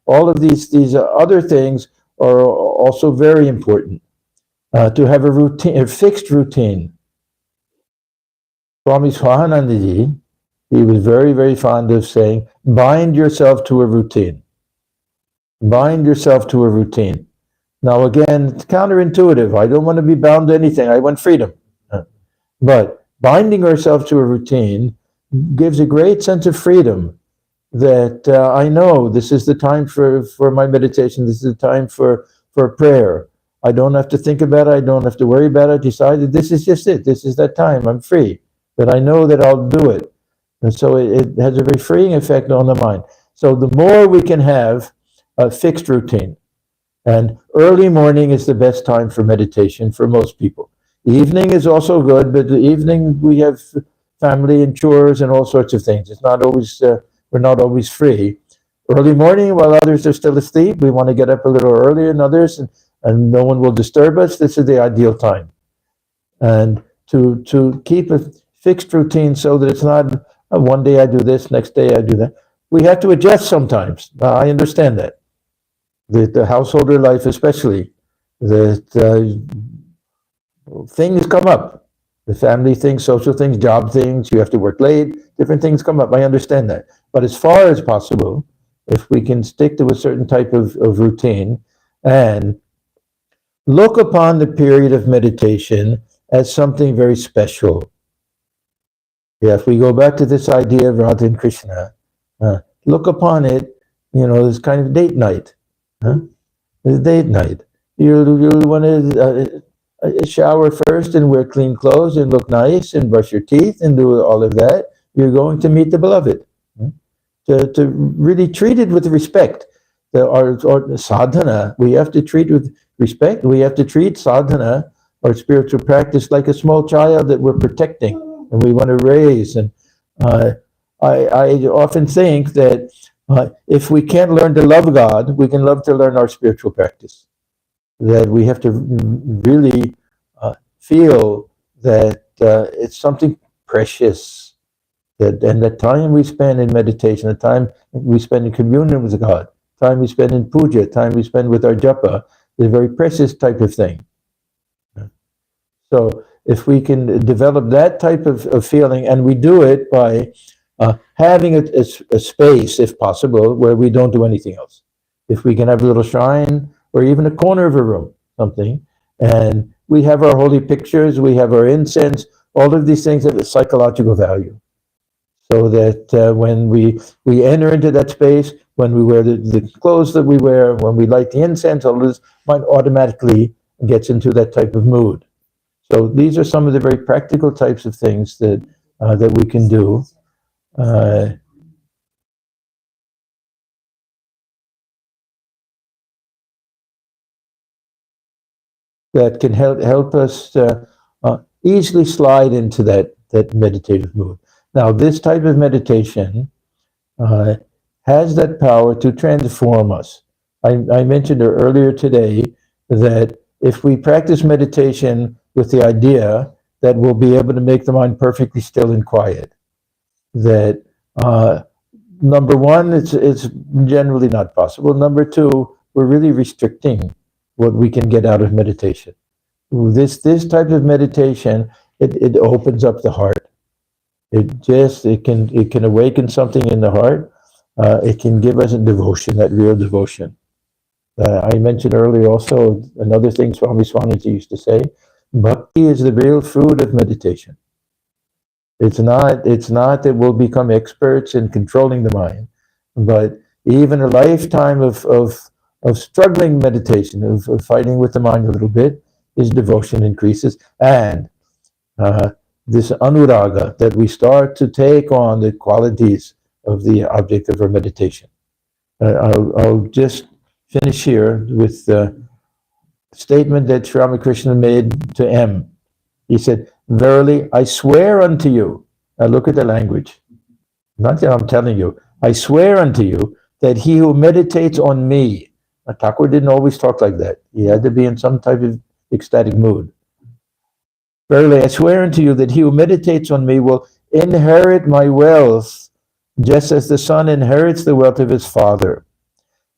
All of these other things are also very important. To have a routine, a fixed routine. Swami Swahanandaji, he was very, very fond of saying, bind yourself to a routine. Bind yourself to a routine. Now again, it's counterintuitive. I don't want to be bound to anything. I want freedom. But binding ourselves to a routine gives a great sense of freedom, that I know this is the time for my meditation. This is the time for prayer. I don't have to think about it. I don't have to worry about it. I decided this is just it. This is that time. I'm free. That I know that I'll do it. And so it has a very freeing effect on the mind. So the more we can have a fixed routine, and early morning is the best time for meditation for most people. Evening is also good, but the evening we have family and chores and all sorts of things. It's not always, we're not always free. Early morning, while others are still asleep, we want to get up a little earlier than others, and no one will disturb us. This is the ideal time. And to keep a fixed routine so that it's not one day I do this, next day I do that. We have to adjust sometimes. I understand that. The householder life especially, that things come up. The family things, social things, job things, you have to work late, different things come up. I understand that. But as far as possible, if we can stick to a certain type of routine and look upon the period of meditation as something very special. Yeah, if we go back to this idea of Radha and Krishna, look upon it, this kind of date night. It's date night. You want to shower first and wear clean clothes and look nice and brush your teeth and do all of that. You're going to meet the beloved. To really treat it with respect. Our sadhana, we have to treat with respect. We have to treat sadhana, our spiritual practice, like a small child that we're protecting and we want to raise. And I often think that if we can't learn to love God, we can love to learn our spiritual practice. That we have to really feel that it's something precious. And the time we spend in meditation, the time we spend in communion with God, time we spend in puja, time we spend with our japa, is a very precious type of thing. So if we can develop that type of feeling, and we do it by having a space, if possible, where we don't do anything else. If we can have a little shrine, or even a corner of a room, something, and we have our holy pictures, we have our incense, all of these things have a psychological value. So that when we enter into that space, when we wear the clothes that we wear, when we light the incense, all this mind automatically gets into that type of mood. So these are some of the very practical types of things that we can do. That can help us easily slide into that meditative mood. Now, this type of meditation has that power to transform us. I mentioned earlier today that if we practice meditation with the idea that we'll be able to make the mind perfectly still and quiet, that number one, it's generally not possible. Number two, we're really restricting what we can get out of meditation. This type of meditation, it opens up the heart. It can awaken something in the heart. It can give us a devotion, that real devotion. I mentioned earlier also another thing Swami Swamiji used to say: bhakti is the real fruit of meditation. It's not that we'll become experts in controlling the mind, but even a lifetime of struggling meditation, of fighting with the mind a little bit, his devotion increases. And this anuraga, that we start to take on the qualities of the object of our meditation. I'll just finish here with the statement that Sri Ramakrishna made to M. He said, "Verily, I swear unto you." Now look at the language. Not that I'm telling you. "I swear unto you that he who meditates on me." Now, Thakur didn't always talk like that. He had to be in some type of ecstatic mood. "Verily, I swear unto you that he who meditates on me will inherit my wealth, just as the son inherits the wealth of his father.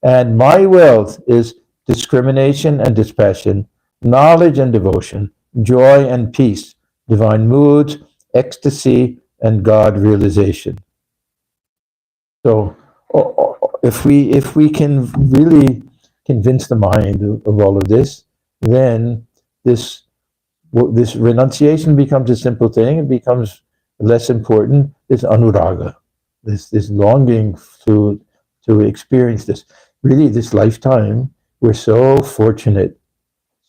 And my wealth is discrimination and dispassion, knowledge and devotion, joy and peace, divine moods, ecstasy, and God realization." So if we can really convince the mind of all of this, then this renunciation becomes a simple thing. It becomes less important. This anuraga, this longing to experience this. Really, this lifetime, we're so fortunate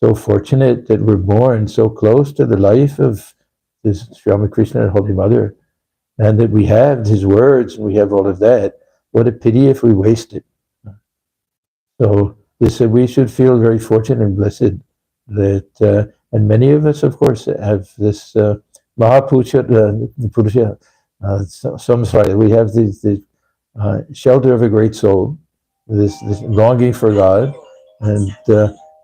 that we're born so close to the life of this Sri Ramakrishna and Holy Mother, and that we have his words and we have all of that. What a pity if we waste it. So we should feel very fortunate and blessed that, and many of us, of course, have this Purusha, samsara. We have the shelter of a great soul, this longing for God, and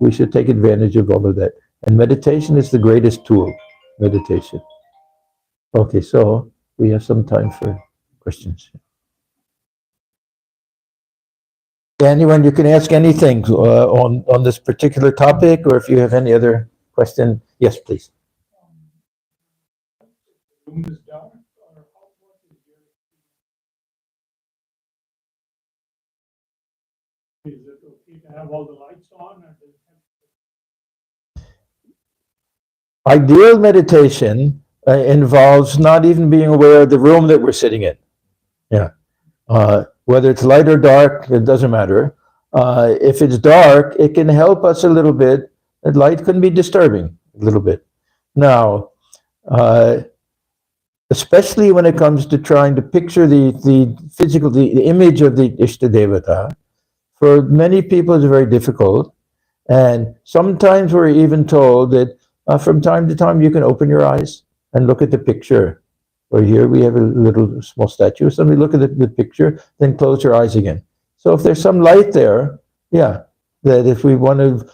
we should take advantage of all of that. And meditation is the greatest tool. Meditation. Okay, so we have some time for questions. Anyone, you can ask anything on this particular topic, or if you have any other question, yes, please. Is it okay to have all the lights on? Ideal meditation involves not even being aware of the room that we're sitting in. Yeah. Whether it's light or dark, it doesn't matter. If it's dark, it can help us a little bit. The light can be disturbing a little bit. Now, especially when it comes to trying to picture the physical, the image of the Ishtadevata, for many people it's very difficult. And sometimes we're even told that from time to time you can open your eyes and look at the picture. Or here we have a little small statue. Somebody look at the picture, then close your eyes again. So if there's some light there, yeah, that if we want to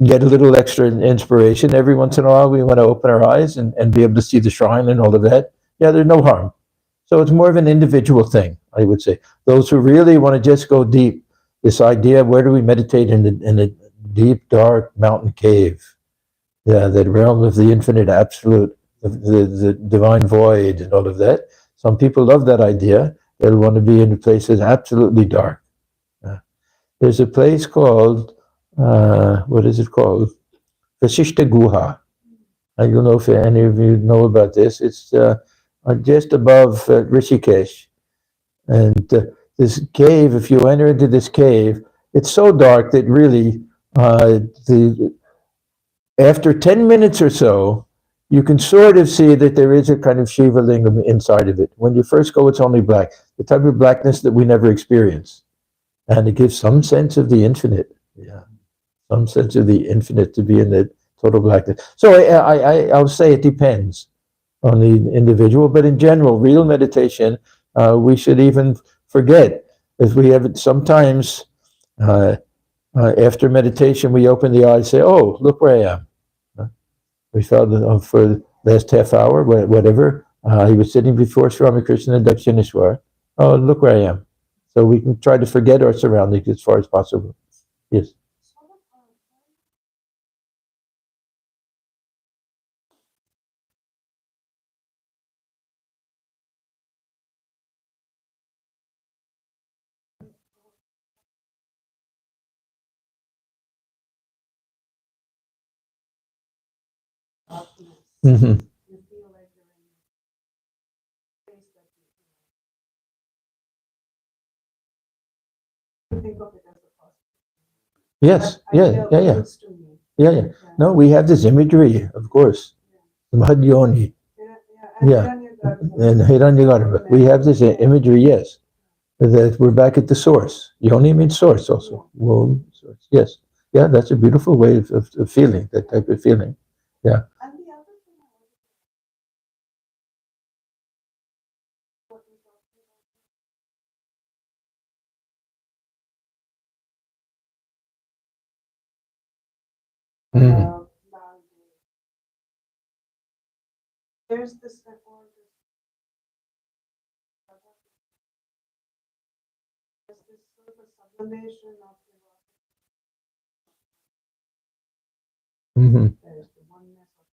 get a little extra inspiration, every once in a while we want to open our eyes and be able to see the shrine and all of that. Yeah, there's no harm. So it's more of an individual thing, I would say. Those who really want to just go deep, this idea of where do we meditate in a deep, dark mountain cave, that realm of the infinite absolute, the divine void and all of that. Some people love that idea. They'll want to be in a place that's absolutely dark. There's a place called, what is it called? Vasishta Guha. I don't know if any of you know about this. It's just above Rishikesh. And this cave, if you enter into this cave, it's so dark that really, after 10 minutes or so, you can sort of see that there is a kind of Shiva lingam inside of it. When you first go, it's only black, the type of blackness that we never experience. And it gives some sense of the infinite. Yeah, some sense of the infinite to be in the total blackness. So I'll say it depends on the individual, but in general, real meditation, we should even forget, as we have it sometimes after meditation, we open the eyes and say, oh, look where I am. We felt for the last half hour, whatever, he was sitting before Sri Ramakrishna and Dakshineshwar. Oh, look where I am. So we can try to forget our surroundings as far as possible. Yes. Mm-hmm. think of it as a positive. Yes, That yeah, idea yeah, yeah, appeals to me. yeah, yeah. No, we have this imagery, of course. Madhyoni, Yeah. and Hiranyagarbha. We have this imagery, yes, that we're back at the source. Yoni means source also. Womb, source. Yes. Yeah, that's a beautiful way of feeling, that type of feeling. Yeah. And the other thing what we talked Mm. about, there's this effort, there's this sort of sublimation of Mm-hmm. there's the oneness of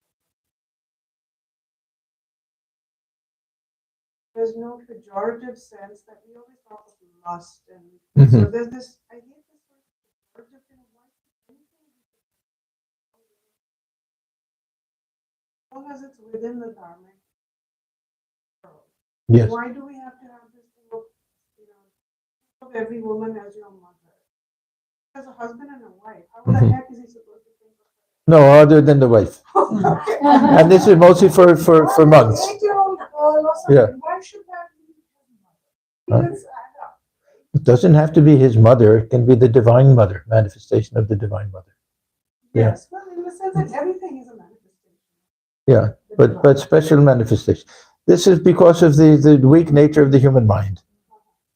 there's no pejorative sense that we always talk of lust and so Mm-hmm. there's this I hate this word pejorative thing of why anything as long as it's within the dharmic world. Yes. Why do we have to have this thing of of every woman as your mother? As a husband and a wife, how the Mhm. heck is he supposed to think of No, other than the wife. And this is mostly for monks. Yeah. Why should that be? Huh? It doesn't have to be his mother. It can be the divine mother, manifestation of the divine mother. Yeah. Yes, well, in the sense that everything is a manifestation. Yeah, but special manifestation. This is because of the weak nature of the human mind.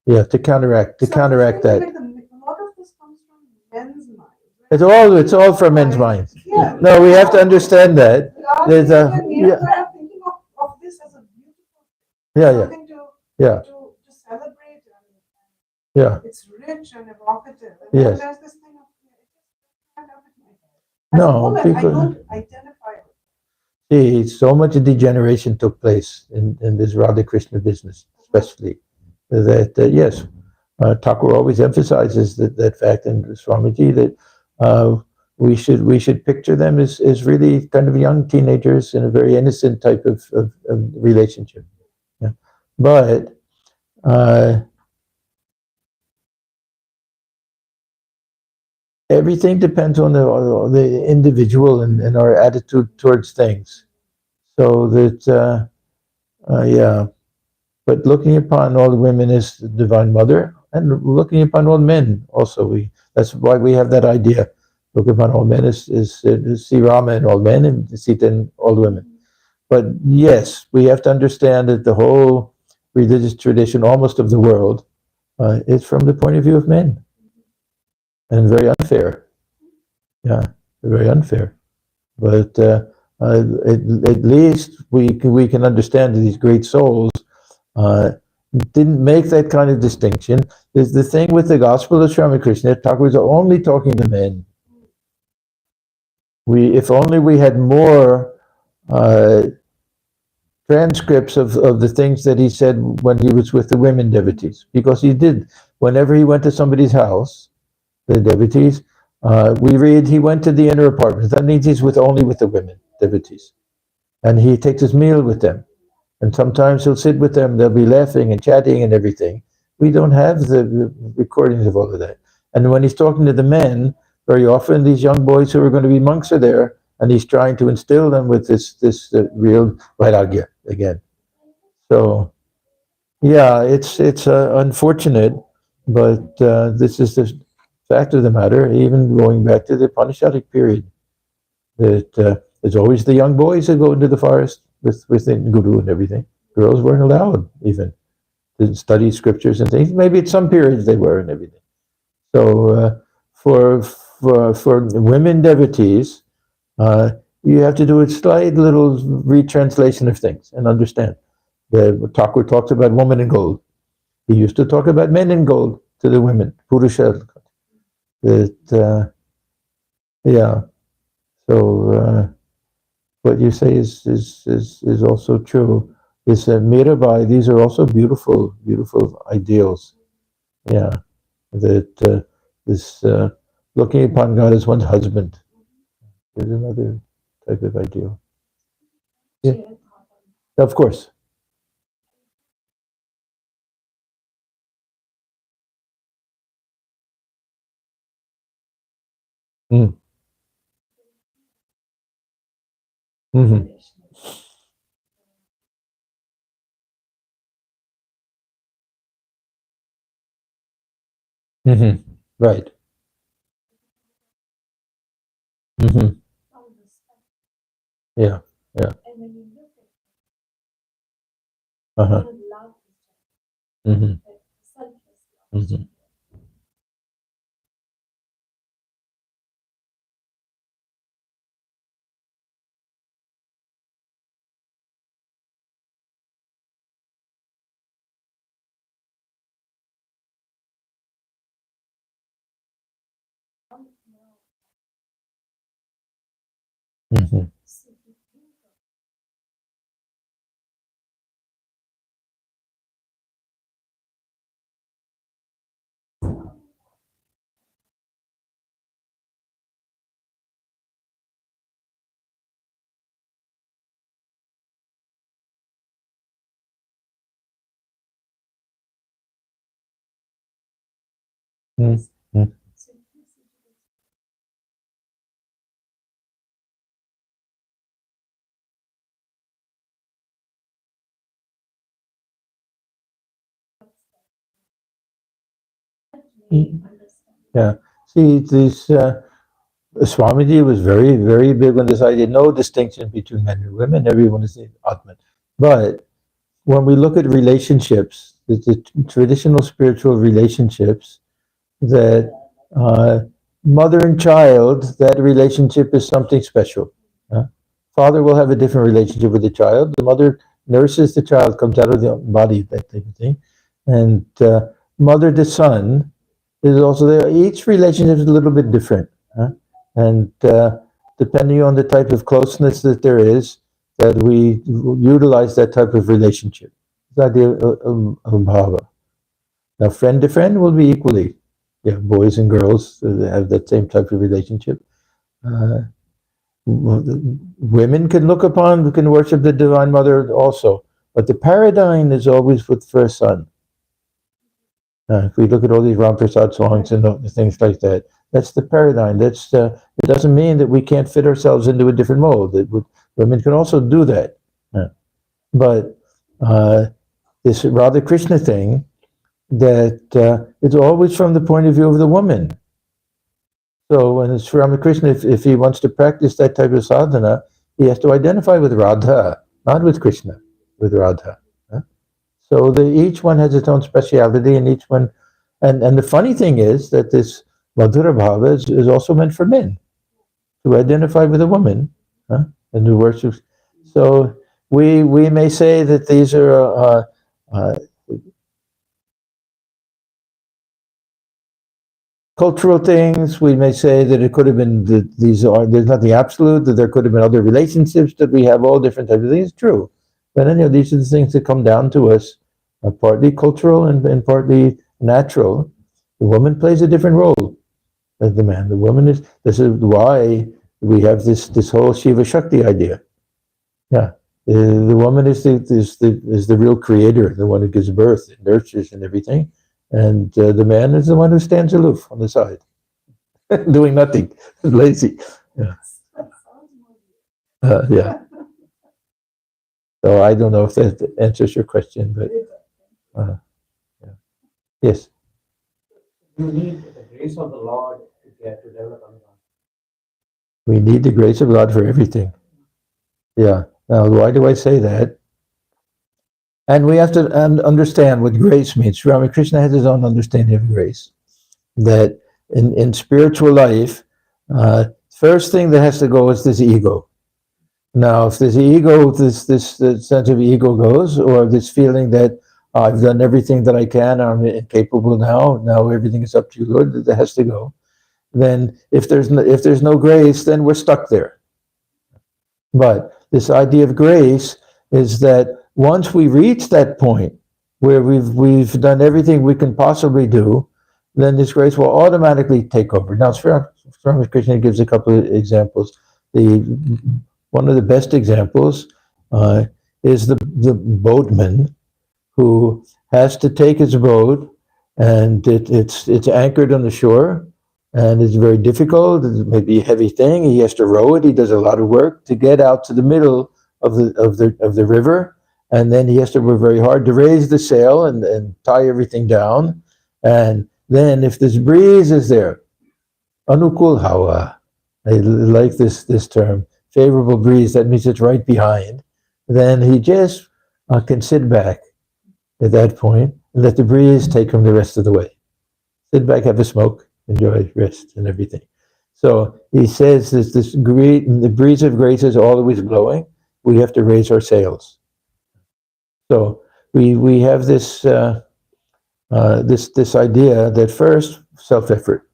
Yeah, to counteract So that. like a lot of this comes from men's mind. It's all from men's mind. Yeah. No, we have to understand that. There's a We're thinking of this as a beautiful yeah, something yeah, to celebrate and yeah. it's rich and evocative. And Yes. then there's this thing of can't have it in my head. As a No, woman, I because don't identify with see, so much degeneration took place in this Radha Krishna business, especially that yes, Thakur always emphasizes that fact, and Swamiji that we should picture them as really kind of young teenagers in a very innocent type of relationship. Yeah. But everything depends on the individual and our attitude towards things. So that yeah. But looking upon all women as the divine mother, and looking upon all men also, that's why we have that idea. Look upon all men as see Rama in all men and Sita in all women. But yes, we have to understand that the whole religious tradition, almost of the world, is from the point of view of men, and very unfair. Yeah, very unfair. But at least we can understand that these great souls uh, didn't make that kind of distinction. There's the thing with the Gospel of Ramakrishna, Thakur was only talking to men. If only we had more uh, transcripts of the things that he said when he was with the women devotees, because he did. Whenever he went to somebody's house, the devotees, we read he went to the inner apartments. That means he's only with the women devotees, and he takes his meal with them. And sometimes he'll sit with them, they'll be laughing and chatting and everything. We don't have the recordings of all of that. And when he's talking to the men, very often these young boys who are going to be monks are there, and he's trying to instill them with this real vairagya again. So, yeah, it's unfortunate, but this is the fact of the matter, even going back to the Upanishadic period, that there's always the young boys that go into the forest with the guru and everything. Girls weren't allowed even to study scriptures and things. Maybe at some periods they were and everything. So for women devotees, you have to do a slight little retranslation of things and understand. The Thakur talks about woman in gold. He used to talk about men in gold to the women, Purusha. That yeah. So what you say is also true. This Mirabai, these are also beautiful ideals. Yeah, that this looking upon God as one's husband is another type of ideal. Yeah, of course. Mm. Mm-hmm. Mm-hmm. Right. Mm-hmm. Yeah. Yeah. Uh-huh. Mm-hmm. Mm-hmm. Mm-hmm. Mm-hmm. Yeah. See, this Swamiji was very, very big on this idea. No distinction between men and women. Everyone is the Atman. But when we look at relationships, the traditional spiritual relationships, that mother and child, that relationship is something special. Father will have a different relationship with the child. The mother nurses the child, comes out of the body, that type of thing. And mother to son is also there. Each relationship is a little bit different. And depending on the type of closeness that there is, that we utilize that type of relationship. The idea of bhava. Now, friend to friend will be equally. Yeah, boys and girls have that same type of relationship. Uh, Women can look upon, can worship the Divine Mother also, but the paradigm is always with first son. If we look at all these Ram Prasad songs and things like that, that's the paradigm. That's it doesn't mean that we can't fit ourselves into a different mold. Women can also do that, but this Radha Krishna thing, that it's always from the point of view of the woman. So when it's Ramakrishna, if he wants to practice that type of sadhana, he has to identify with Radha, not with Krishna, with Radha. So each one has its own speciality, and each one, and the funny thing is that this Madhura Bhava is also meant for men to identify with a woman, and to worship. So we may say that these are uh, cultural things. We may say that it could have been that there's nothing absolute, that there could have been other relationships, that we have all different types of things. True, but anyhow, these are the things that come down to us, partly cultural and partly natural. The woman plays a different role as the man. The woman is. This is why we have this whole Shiva Shakti idea. Yeah, the woman is the real creator, the one who gives birth, and nurtures, and everything, and the man is the one who stands aloof on the side. Doing nothing, lazy. Yeah. Yeah. So I don't know if that answers your question, but yeah. Yes. You need the grace of the Lord to get to develop Anurag. We need the grace of God for everything. Yeah. Now, why do I say that? And we have to understand what grace means. Ramakrishna has his own understanding of grace. That in spiritual life, first thing that has to go is this ego. Now, if this ego, this sense of ego goes, or this feeling that I've done everything that I can, I'm incapable now everything is up to you, Lord, that has to go. Then, if there's no grace, then we're stuck there. But this idea of grace is that once we reach that point where we've done everything we can possibly do, then this grace will automatically take over. Now, Swami Krishna gives a couple of examples. One of the best examples is the boatman who has to take his boat, and it's anchored on the shore, and it's very difficult. It may be a heavy thing. He has to row it. He does a lot of work to get out to the middle of the river, and then he has to work very hard to raise the sail and tie everything down. And then, if this breeze is there, anukul hawa, I like this term, favorable breeze. That means it's right behind. Then he just can sit back at that point and let the breeze take him the rest of the way. Sit back, have a smoke, enjoy, rest, and everything. So he says this great, the breeze of grace is always blowing. We have to raise our sails. So we have this this idea that first, self-effort.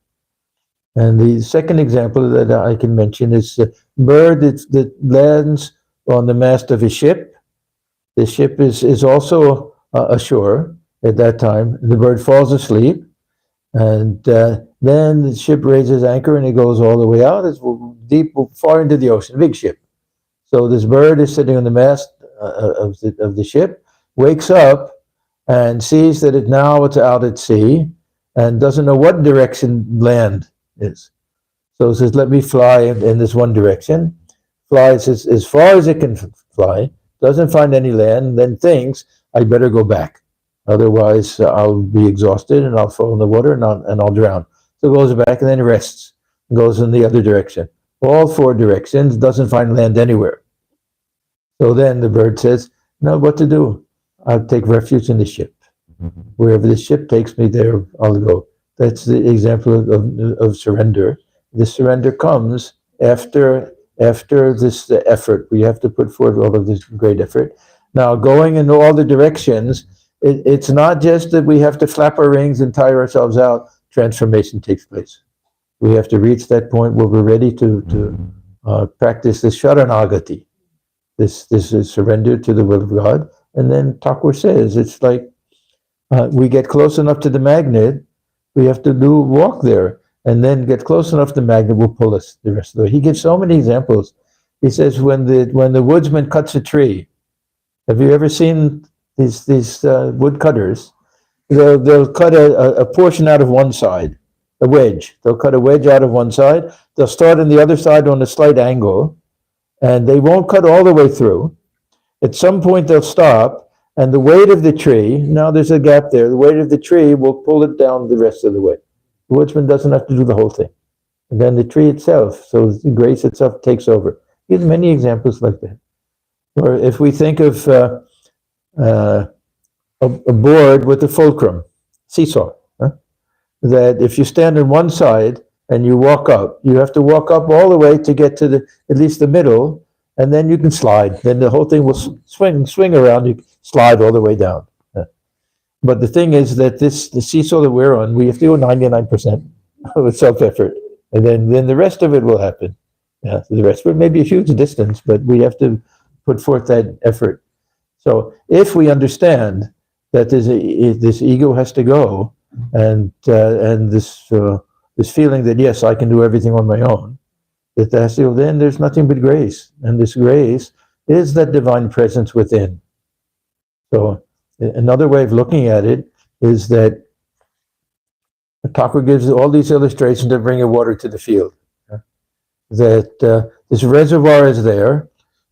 And the second example that I can mention is a bird that lands on the mast of a ship. The ship is also ashore at that time. The bird falls asleep, and then the ship raises anchor and it goes all the way out. It's deep, far into the ocean, big ship. So this bird is sitting on the mast of the ship, wakes up and sees that it's out at sea and doesn't know what direction land is. So it says, let me fly in this one direction. Flies as far as it can fly, doesn't find any land, then thinks, I better go back. Otherwise, I'll be exhausted and I'll fall in the water and I'll drown. So it goes back and then rests, goes in the other direction. All four directions, doesn't find land anywhere. So then the bird says, no, what to do? I'll take refuge in the ship. Wherever the ship takes me, there I'll go. That's the example of surrender. The surrender comes after this effort. We have to put forth all of this great effort. Now, going in all the directions, it's not just that we have to flap our wings and tire ourselves out. Transformation takes place. We have to reach that point where we're ready to practice this sharanagati. This is surrender to the will of God. And then Thakur says, it's like we get close enough to the magnet, we have to walk there, and then get close enough, the magnet will pull us the rest of the way. He gives so many examples. He says, when the woodsman cuts a tree, have you ever seen these woodcutters? They'll cut a portion out of one side, a wedge. They'll cut a wedge out of one side. They'll start on the other side on a slight angle, and they won't cut all the way through. At some point, they'll stop, and the weight of the tree, now there's a gap there, the weight of the tree will pull it down the rest of the way. The woodsman doesn't have to do the whole thing. And then the tree itself, so the grace itself takes over. There's many examples like that. Or if we think of a board with a fulcrum, seesaw, that if you stand on one side and you walk up, you have to walk up all the way to get to at least the middle, and then you can slide. Then the whole thing will swing around, you slide all the way down. But the thing is that the seesaw that we're on, we have to do 99% with self-effort. And then the rest of it will happen. Yeah, the rest of it may be a huge distance, but we have to put forth that effort. So if we understand that this ego has to go, and this feeling that, yes, I can do everything on my own, then there's nothing but grace. And this grace is that divine presence within. So another way of looking at it is that Thakur gives all these illustrations to bring water to the field. That this reservoir is there.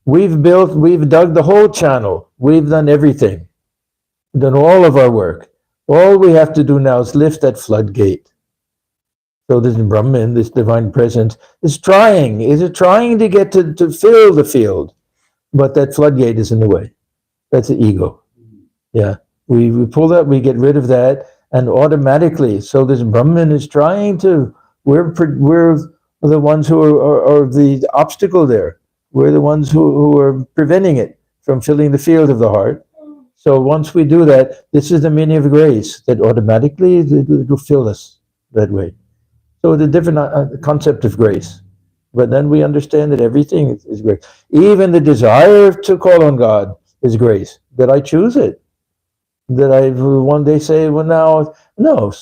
We've dug the whole channel. We've done everything. We've done all of our work. All we have to do now is lift that floodgate. So this Brahman, this divine presence, is trying to get to fill the field, but that floodgate is in the way. That's the ego. Yeah, we pull that, we get rid of that, and automatically, so this Brahman is trying to, we're the ones who are the obstacle there. We're the ones who are preventing it from filling the field of the heart. So once we do that, this is the meaning of grace, that automatically it will fill us that way. So it's a different concept of grace. But then we understand that everything is grace. Even the desire to call on God is grace. That I choose it. That I one day say, well, now, no,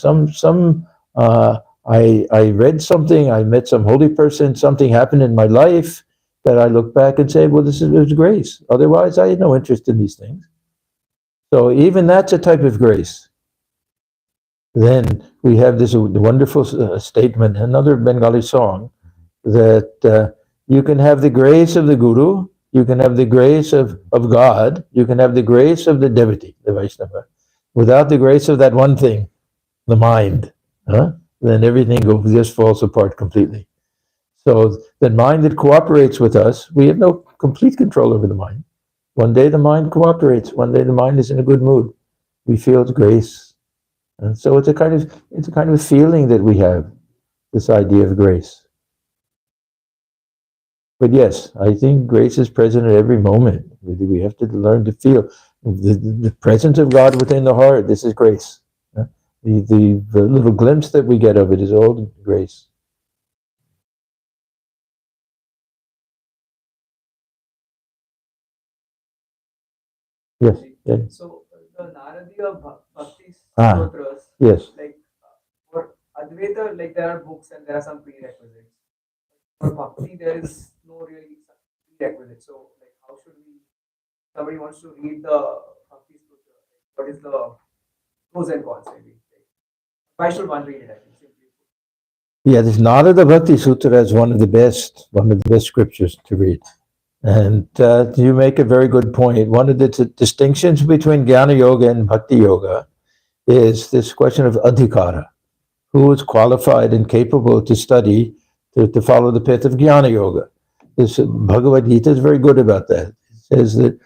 I read something, I met some holy person, something happened in my life that I look back and say, well, it was grace. Otherwise, I had no interest in these things. So even that's a type of grace. Then we have this wonderful statement, another Bengali song, that you can have the grace of the Guru, you can have the grace of God, you can have the grace of the devotee, the Vaishnava. Without the grace of that one thing, the mind, then everything just falls apart completely. So the mind that cooperates with us, we have no complete control over the mind. One day the mind cooperates, one day the mind is in a good mood. We feel its grace. And so it's a kind of feeling that we have, this idea of grace. But yes, I think grace is present at every moment. We have to learn to feel the presence of God within the heart. This is grace. The little glimpse that we get of it is all grace. Yes. Yeah. So the Naradiya Bhakti Ah. Sutras, Yes. like for Advaita, like there are books and there are some prerequisites. For Bhakti, there is no really prerequisite. So like how should we, somebody wants to read the Bhakti Sutra, what is the pros and cons maybe? Like, why should one read it? I think simply. Yeah, this Narada Bhakti Sutra is one of the best scriptures to read. And you make a very good point. One of the distinctions between Jnana Yoga and Bhakti Yoga is this question of adhikara. Who is qualified and capable to study, to follow the path of Jnana Yoga? This Bhagavad Gita is very good about that. It says that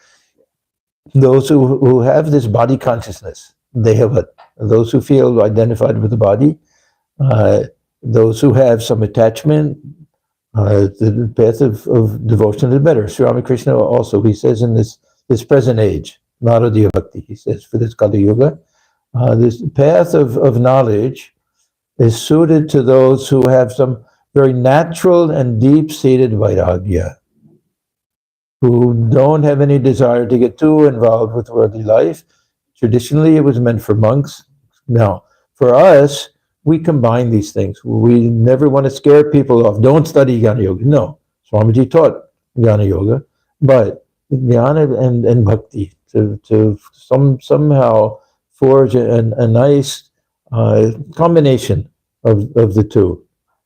those who have this body consciousness, they have it. Those who feel identified with the body, those who have some attachment, the path of devotion is better. Sri Ramakrishna also, he says in this present age, Naradiya Bhakti, he says for this Kali Yuga, this path of knowledge is suited to those who have some very natural and deep-seated vairagya, who don't have any desire to get too involved with worldly life. Traditionally, it was meant for monks. Now, for us, we combine these things. We never want to scare people off. Don't study Jnana Yoga. No, Swamiji taught Jnana Yoga, but Jnana and Bhakti to somehow forge a nice combination of the two.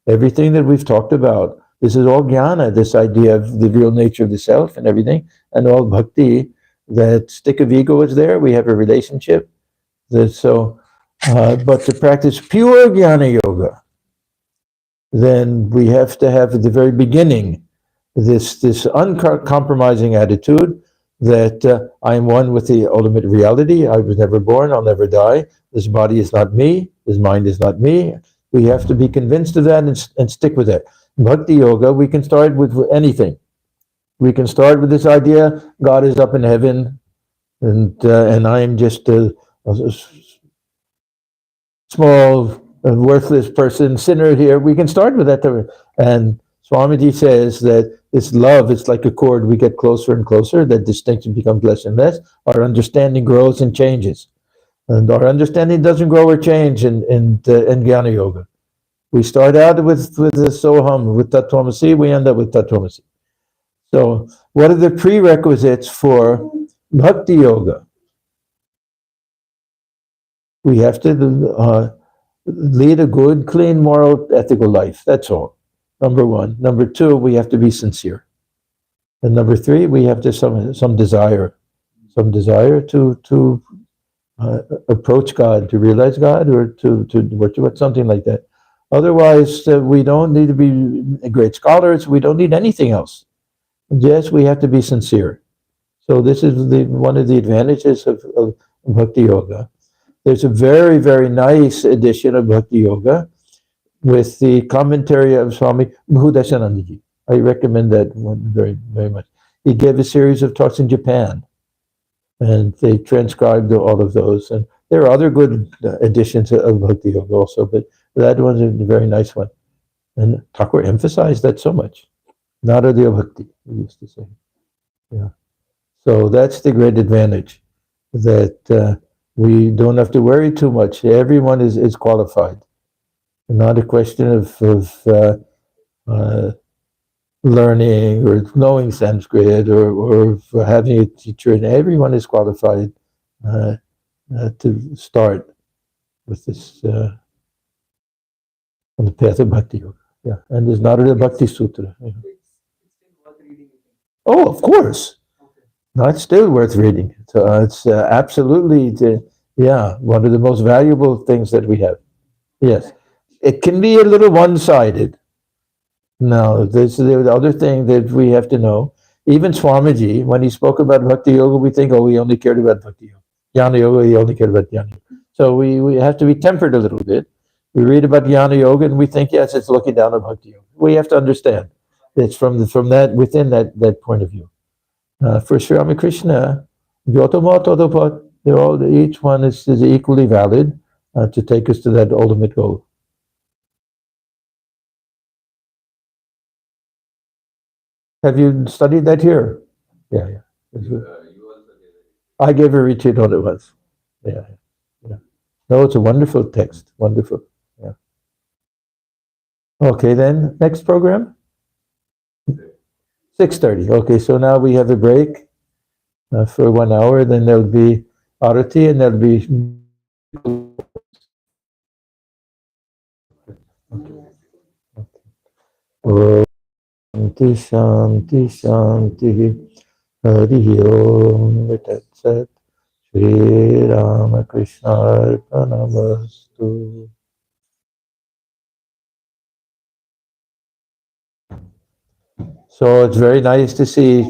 Everything that we've talked about, this is all Jnana, this idea of the real nature of the self and everything, and all Bhakti, that stick of ego is there. We have a relationship. But to practice pure Jnana Yoga, then we have to have at the very beginning this uncompromising attitude that I am one with the ultimate reality. I was never born, I'll never die. This body is not me, this mind is not me. We have to be convinced of that and stick with it. Bhakti Yoga, we can start with anything. We can start with this idea, God is up in heaven, and I am just a small, worthless person, sinner here. We can start with that. And Swamiji says that this love, it's like a cord. We get closer and closer. That distinction becomes less and less. Our understanding grows and changes. And our understanding doesn't grow or change in Jnana Yoga. We start out with the Soham, with Tattvamasi. We end up with Tattvamasi. So what are the prerequisites for Bhakti Yoga? We have to lead a good, clean, moral, ethical life. That's all. Number one. Number two, we have to be sincere. And number three, we have to some desire to approach God, to realize God, or to worship, something like that. Otherwise, we don't need to be great scholars. We don't need anything else. Yes, we have to be sincere. So this is one of the advantages of Bhakti Yoga. There's a very, very nice edition of Bhakti Yoga with the commentary of Swami Bhudashanandaji. I recommend that one very, very much. He gave a series of talks in Japan, and they transcribed all of those. And there are other good editions of Bhakti Yoga also, but that one's a very nice one. And Thakur emphasized that so much. Naradiya Bhakti, he used to say. Yeah. So that's the great advantage, that we don't have to worry too much. Everyone is qualified. Not a question of learning or knowing Sanskrit or having a teacher. And everyone is qualified to start with this on the path of Bhakti Yoga. Yeah, and there's Narada Bhakti Sutra. Yeah. It's still worth reading. Oh, of course. Okay. No, it's still worth reading. So it's absolutely, yeah, one of the most valuable things that we have. Yes, it can be a little one-sided. No, this is the other thing that we have to know. Even Swamiji, when he spoke about Bhakti Yoga, we think, oh, he only cared about Bhakti Yoga. Jnana Yoga, he only cared about Jnana Yoga. So we have to be tempered a little bit. We read about Jnana Yoga and we think, yes, it's looking down on Bhakti Yoga. We have to understand it's from that within that point of view. For Sri Ramakrishna, Vyotomat Otopat, they're all, each one is equally valid to take us to that ultimate goal. Have you studied that here? Yeah, yeah. I gave a retreat on it once. Yeah, yeah. No, it's a wonderful text. Wonderful. Yeah. Okay, then next program. 6:30. Okay, so now we have a break for 1 hour. Then there'll be arati, and there'll be. Okay. Shanti, Shanti, Shanti. Hari Om Tat Sat. Shri Ramakrishna Arpanamastu. So it's very nice to see